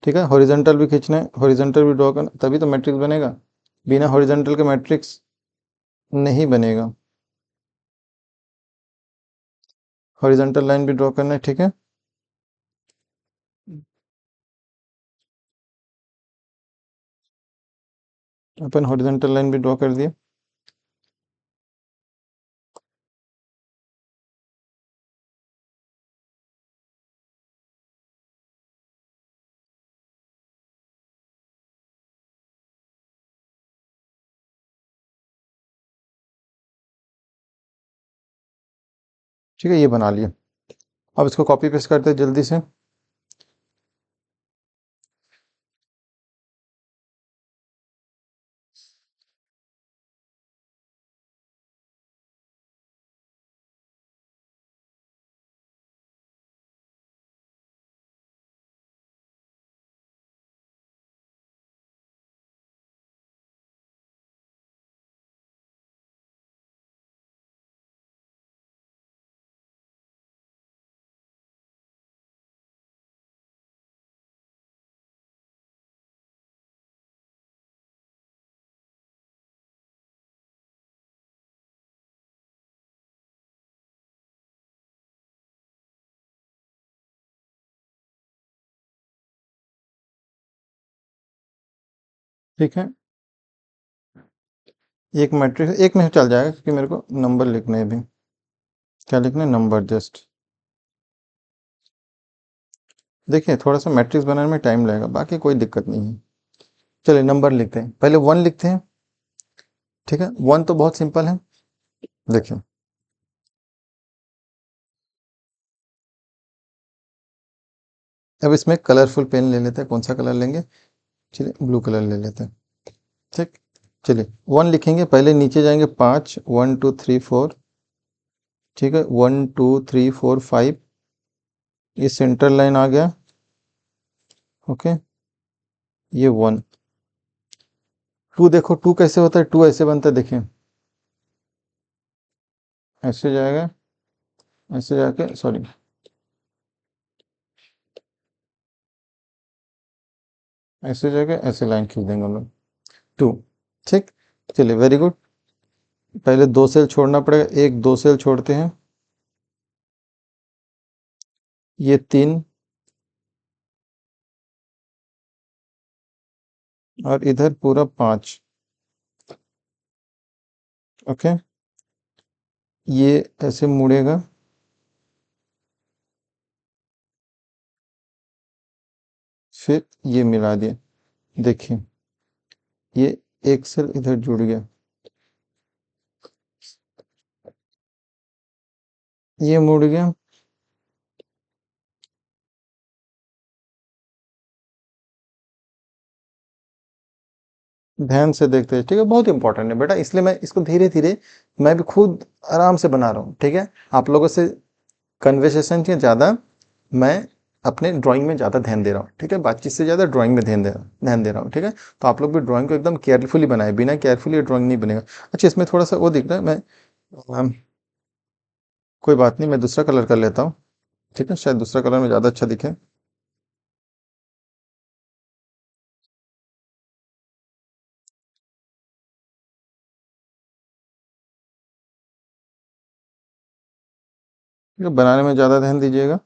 ठीक है, हॉरिजॉन्टल भी खींचना है, हॉरिजॉन्टल भी ड्रॉ करना, तभी तो मैट्रिक्स बनेगा, बिना हॉरिजॉन्टल के मैट्रिक्स नहीं बनेगा। हॉरिजॉन्टल लाइन भी ड्रॉ करना है। ठीक है, अपन हॉरिजॉन्टल लाइन भी ड्रॉ कर दिए। ठीक है, ये बना लिया। अब इसको कॉपी पेस्ट करते हैं जल्दी से। ठीक है, एक मैट्रिक्स एक में चल जाएगा क्योंकि मेरे को नंबर लिखना है अभी। क्या लिखना है, नंबर जस्ट। देखिए थोड़ा सा मैट्रिक्स बनाने में टाइम लगेगा, बाकी कोई दिक्कत नहीं है। चलिए नंबर लिखते हैं, पहले 1 लिखते हैं। ठीक है, 1 तो बहुत सिंपल है। देखिए अब इसमें कलरफुल पेन ले लेते हैं, कौन सा कलर लेंगे? चलिए ब्लू कलर ले लेते हैं। ठीक, चलिए 1 लिखेंगे, पहले नीचे जाएंगे 5, 1 2 3 4। ठीक है, 1 2 3 4 5, ये सेंटर लाइन आ गया। ओके, ये 1। 2 देखो 2 कैसे होता है, 2 ऐसे बनता है, देखिए ऐसे जाएगा, ऐसे जाके सॉरी, ऐसे जाके ऐसे लाइन खींच देंगे हम लोग, 2। ठीक, चलिए वेरी गुड। पहले 2 सेल छोड़ना पड़ेगा, 1 2 सेल छोड़ते हैं, ये 3 और इधर पूरा 5। ओके, ये ऐसे मुड़ेगा, फिर ये मिला दिए। देखिए ये एक सेल इधर जुड़ गया, ये मुड़ गया, ध्यान से देखते हैं। ठीक है, बहुत इंपॉर्टेंट है बेटा, इसलिए मैं इसको धीरे धीरे, मैं भी खुद आराम से बना रहा हूँ। ठीक है, आप लोगों से कन्वर्सेशन के ज़्यादा मैं अपने ड्राइंग में ज़्यादा ध्यान दे रहा हूँ। ठीक है, बातचीत से ज़्यादा ड्राइंग में ध्यान दे रहा हूँ। ठीक है, तो आप लोग भी ड्राइंग को एकदम केयरफुली बनाए, बिना केयरफुली ड्राइंग नहीं बनेगा। अच्छा, इसमें थोड़ा सा वो दिख रहा है, मैं कोई बात नहीं, मैं दूसरा कलर कर लेता हूँ। ठीक है, शायद दूसरा कलर में ज़्यादा अच्छा दिखे। ठीक है, बनाने में ज़्यादा ध्यान दीजिएगा।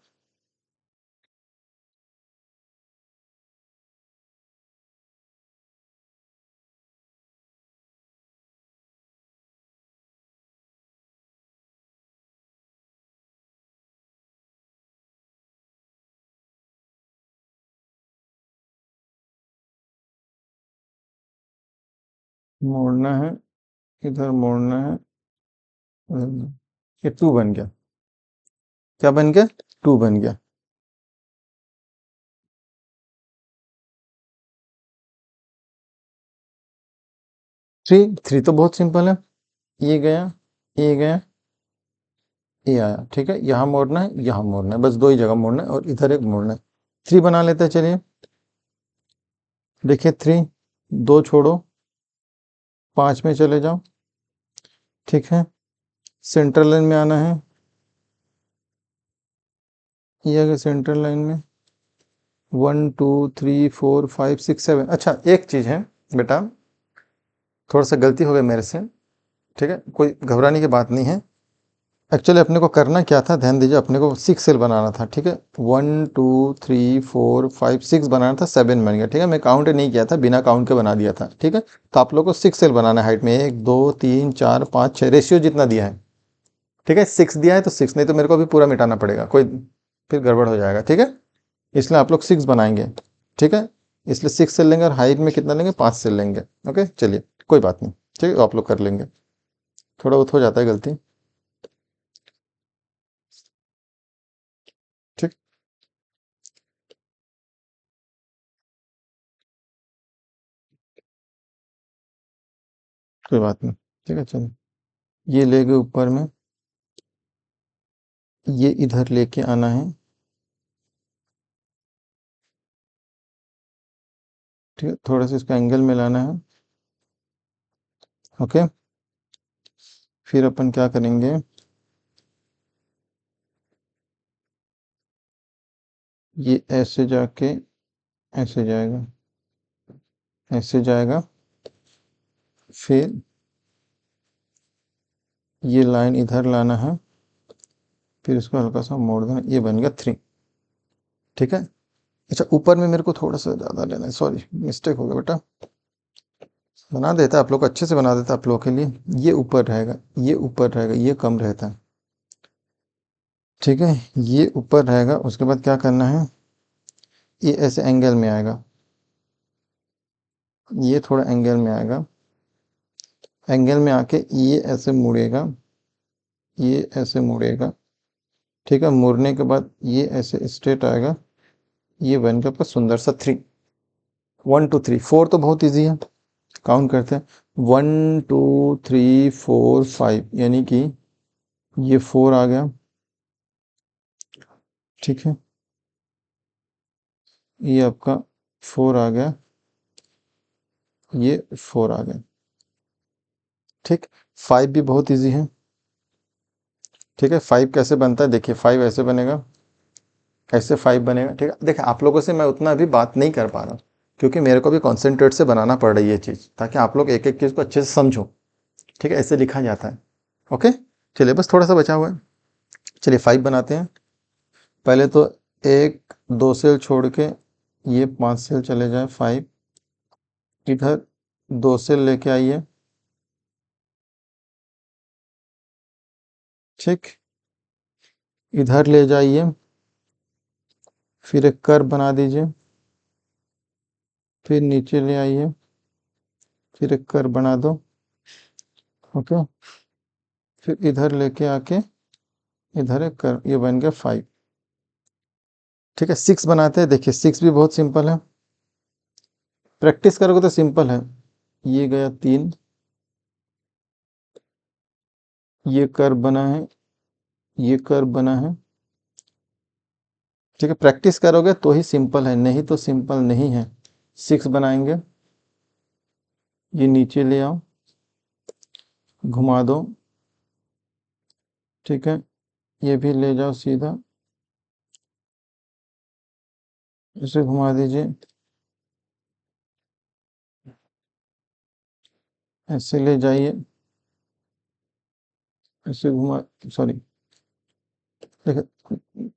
मोड़ना है, इधर मोड़ना है, ये 2 बन गया। क्या बन गया? 2 बन गया। 3, 3 तो बहुत सिंपल है, ये गया, ये गया, ये आया। ठीक है, यहाँ मोड़ना है, यहाँ मोड़ना है, बस 2 ही जगह मोड़ना है, और इधर एक मोड़ना है। 3 बना लेते हैं, चलिए देखिए 3, 2 छोड़ो, 5 में चले जाओ। ठीक है, सेंट्रल लाइन में आना है, ये अगर सेंट्रल लाइन में 1 2 3 4 5 6 7। अच्छा एक चीज़ है बेटा, थोड़ा सा गलती हो गई मेरे से। ठीक है, कोई घबराने की बात नहीं है। एक्चुअली अपने को करना क्या था, ध्यान दीजिए, अपने को 6 सेल बनाना था। ठीक है, 1 2 3 4 5 6 बनाना था, 7 बन गया। ठीक है, मैं काउंट नहीं किया था, बिना काउंट के बना दिया था। ठीक है, तो आप लोग को 6 सेल बनाना है हाइट में, 1 2 3 4 5 6, रेशियो जितना दिया है। ठीक है, 6 दिया है तो 6, नहीं तो मेरे को अभी पूरा मिटाना पड़ेगा, कोई फिर गड़बड़ हो जाएगा। ठीक है, इसलिए आप लोग 6 बनाएंगे। ठीक है, इसलिए 6 सेल लेंगे, और हाइट में कितना लेंगे? 5 सेल लेंगे। ओके चलिए, कोई बात नहीं। ठीक है, आप लोग कर लेंगे, थोड़ा बहुत हो जाता है गलती। ठीक, कोई बात नहीं। ठीक है, चलो ये ले गए ऊपर में, ये इधर लेके आना है। ठीक है, थोड़ा सा इसका एंगल मिलाना है। ओके, फिर अपन क्या करेंगे, ये ऐसे जाके ऐसे जाएगा, ऐसे जाएगा, फिर ये लाइन इधर लाना है, फिर इसको हल्का सा मोड़ देना, ये बन गया 3। ठीक है, अच्छा ऊपर में मेरे को थोड़ा सा ज़्यादा लेना है, सॉरी मिस्टेक हो गया बेटा, बना देता आप लोग, अच्छे से बना देता आप लोगों के लिए। ये ऊपर रहेगा, ये ऊपर रहेगा, ये कम रहता है। ठीक है, ये ऊपर रहेगा, उसके बाद क्या करना है, ये ऐसे एंगल में आएगा, ये थोड़ा एंगल में आएगा, एंगल में आके ये ऐसे मुड़ेगा, ये ऐसे मुड़ेगा, ठीक है। मुड़ने के बाद ये ऐसे स्ट्रेट आएगा, ये बन गया आपका सुंदर सा 3। 1 2 3 4 तो बहुत इजी है, काउंट करते हैं। 1 2 3 4 5, यानी कि ये 4 आ गया, ठीक है। ये आपका 4 आ गया, ये 4 आ गया, ठीक। 5 भी बहुत इजी है, ठीक है। 5 कैसे बनता है देखिए, 5 ऐसे बनेगा, ऐसे 5 बनेगा, ठीक है। देखिए आप लोगों से मैं उतना अभी बात नहीं कर पा रहा हूँ, क्योंकि मेरे को भी कॉन्सेंट्रेट से बनाना पड़ रही है ये चीज़, ताकि आप लोग एक एक चीज़ को अच्छे से समझो, ठीक है। ऐसे लिखा जाता है, ओके। चलिए बस थोड़ा सा बचा हुआ है, चलिए 5 बनाते हैं। पहले तो एक 2 सेल छोड़ के ये 5 सेल चले जाए, 5। इधर 2 सेल लेके आइए, ठीक। इधर ले जाइए, फिर एक कर्व बना दीजिए, फिर नीचे ले आइए, फिर एक कर्व बना दो, ओके। फिर इधर लेके आके इधर एक कर्व, ये बन गया 5, ठीक है। 6 बनाते हैं, देखिए 6 भी बहुत सिंपल है, प्रैक्टिस करोगे तो सिंपल है। ये गया 3, ये कर्व बना है, ये कर्व बना है, ठीक है। प्रैक्टिस करोगे तो ही सिंपल है, नहीं तो सिंपल नहीं है। 6 बनाएंगे, ये नीचे ले आओ, घुमा दो, ठीक है। ये भी ले जाओ सीधा, इसे घुमा दीजिए, ऐसे ले जाइए, ऐसे घुमा, सॉरी, देखिए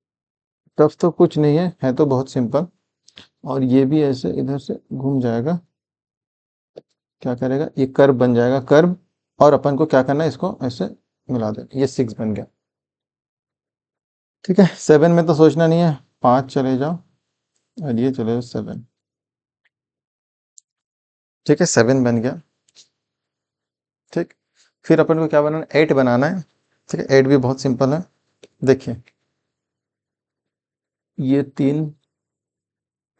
टफ तो कुछ नहीं है, है तो बहुत सिंपल। और ये भी ऐसे इधर से घूम जाएगा, क्या करेगा, ये कर्व बन जाएगा, कर्व। और अपन को क्या करना है, इसको ऐसे मिला दे, ये 6 बन गया, ठीक है। 7 में तो सोचना नहीं है, 5 चले जाओ और ये चले जाओ 7, ठीक है। 7 बन गया, ठीक। फिर अपन को क्या बनाना है, 8 बनाना है, ठीक है। 8 भी बहुत सिंपल है, देखिए ये 3,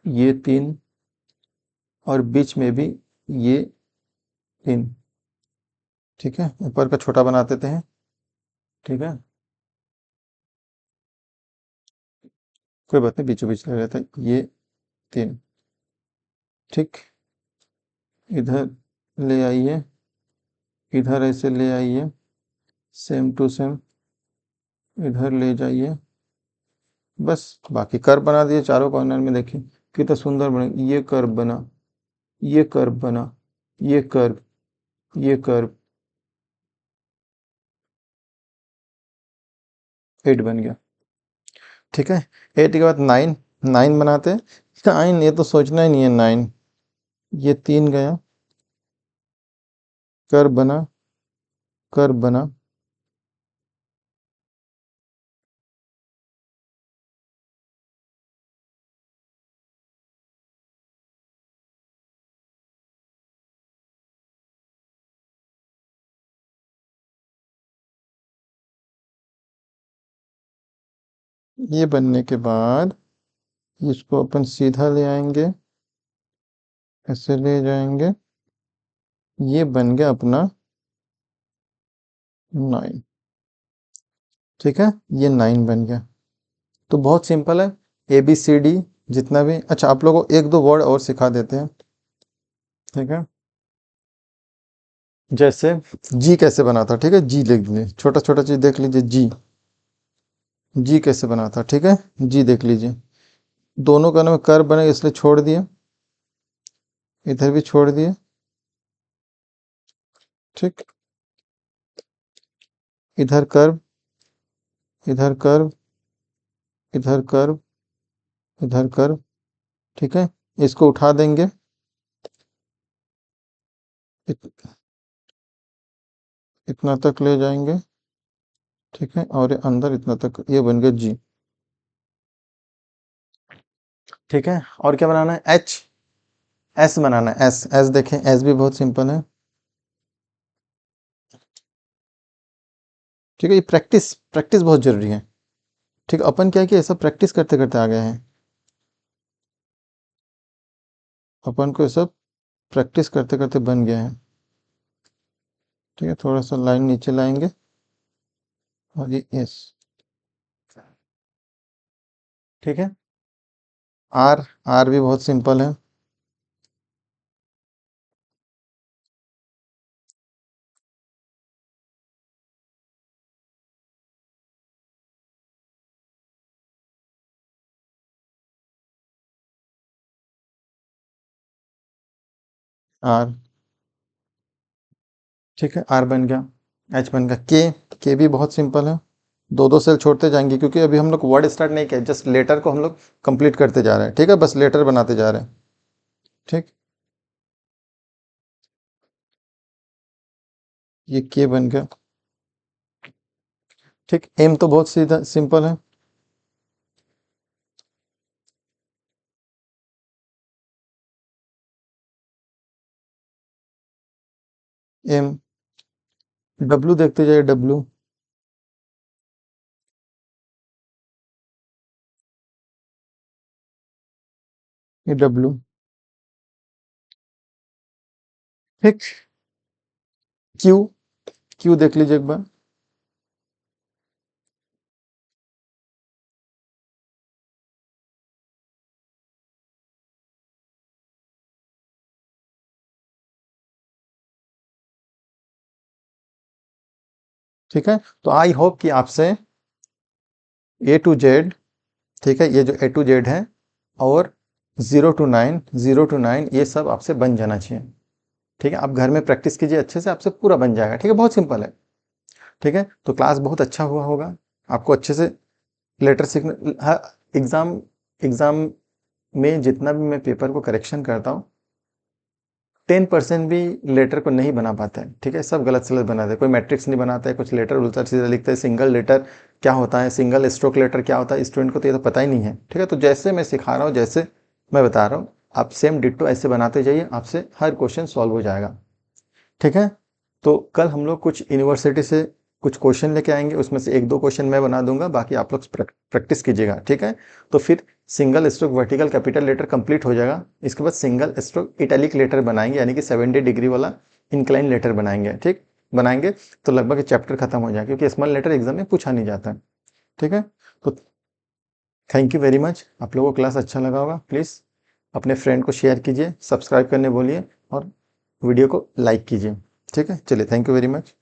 ये 3, और बीच में भी ये 3, ठीक है। ऊपर का छोटा बना देते हैं, ठीक है। कोई बात नहीं, बीचों बीच ले रहता है, ये 3, ठीक। इधर ले आइए, इधर ऐसे ले आइए, सेम टू सेम, इधर ले जाइए, बस। बाकी कर्व बना दिए चारों कॉर्नर में, देखिए कितना सुंदर बने, ये कर्व बना, ये कर्व बना, ये कर्व, ये कर्व, 8 बन गया, ठीक है। 8 के बाद 9, 9 बनाते हैं। 9 ये तो सोचना ही नहीं है, 9, ये 3 गया, कर्व बना, कर्व बना, ये बनने के बाद इसको अपन सीधा ले आएंगे, ऐसे ले जाएंगे, ये बन गया अपना 9, ठीक है। ये 9 बन गया, तो बहुत सिंपल है। ABCD जितना भी, अच्छा आप लोगों को एक दो वर्ड और सिखा देते हैं, ठीक है। जैसे जी कैसे बना था, ठीक है, जी लिख लीजिए, छोटा छोटा चीज देख लीजिए, जी, जी कैसे बना था, ठीक है। जी देख लीजिए, दोनों का नाम कर्व बने इसलिए छोड़ दिए, इधर भी छोड़ दिए, ठीक। इधर कर्व, इधर कर्व, इधर कर्व, इधर कर्व, ठीक है। इसको उठा देंगे, इतना तक ले जाएंगे, ठीक है। और ये अंदर इतना तक, ये बन गया जी, ठीक है, और क्या बनाना है, एच, एस बनाना है, एस, एस देखें, एस भी बहुत सिंपल है। ठीक है, ये प्रैक्टिस, प्रैक्टिस बहुत जरूरी है। ठीक है, अपन क्या किया, सब प्रैक्टिस करते करते आ गए हैं, अपन को ये सब प्रैक्टिस करते करते बन गया है। ठीक है, थोड़ा सा लाइन नीचे लाएंगे, और ये एस। ठीक है, आर, आर भी बहुत सिंपल है। आर, ठीक है, आर बन गया, एच बन गया, के भी बहुत सिंपल है। दो दो सेल छोड़ते जाएंगे, क्योंकि अभी हम लोग वर्ड स्टार्ट नहीं किया, जस्ट लेटर को हम लोग कंप्लीट करते जा रहे हैं। ठीक है, बस लेटर बनाते जा रहे हैं। ठीक, ये के बन गया। ठीक, एम तो बहुत सीधा सिंपल है। एम, डब्लू देखते जाइए, डब्लू, ये डब्लू। ठीक, क्यू, क्यू देख लीजिए एक बार। ठीक है, तो आई होप कि आपसे ए टू जेड, ठीक है, ये जो ए टू जेड है, और 0 to 9, 0 to 9, ये सब आपसे बन जाना चाहिए। ठीक है, आप घर में प्रैक्टिस कीजिए अच्छे से, आपसे पूरा बन जाएगा। ठीक है, बहुत सिंपल है। ठीक है, तो क्लास बहुत अच्छा हुआ होगा, आपको अच्छे से लेटर सीखने, हर एग्ज़ाम, एग्ज़ाम में जितना भी मैं पेपर को करेक्शन करता हूँ, 10% भी लेटर को नहीं बना पाता है। ठीक है, सब गलत सलत बनाते हैं, कोई मैट्रिक्स नहीं बनाता है, कुछ लेटर उल्टा सीधा लिखते हैं, सिंगल लेटर क्या होता है, सिंगल स्ट्रोक लेटर क्या होता है, स्टूडेंट को तो ये तो पता ही नहीं है। ठीक है, तो जैसे मैं सिखा रहा हूँ, जैसे मैं बता रहा हूँ, आप सेम डिट्टो ऐसे बनाते जाइए, आपसे हर क्वेश्चन सॉल्व हो जाएगा। ठीक है, तो कल हम लोग कुछ यूनिवर्सिटी से कुछ क्वेश्चन लेके आएंगे, उसमें से एक दो क्वेश्चन मैं बना दूंगा, बाकी आप लोग प्रैक्टिस कीजिएगा। ठीक है, तो फिर single stroke vertical capital letter complete हो जाएगा, इसके बाद सिंगल स्ट्रोक इटैलिक लेटर बनाएंगे, यानी कि 70 डिग्री वाला इंक्लाइन लेटर बनाएंगे। ठीक, बनाएंगे तो लगभग चैप्टर खत्म हो जाएगा, क्योंकि स्मॉल लेटर एग्जाम में पूछा नहीं जाता। ठीक है, तो थैंक यू वेरी मच, आप लोगों को क्लास अच्छा लगा होगा, प्लीज़ अपने फ्रेंड को शेयर कीजिए, सब्सक्राइब करने बोलिए, और वीडियो को लाइक कीजिए। ठीक है, चलिए, थैंक यू वेरी मच।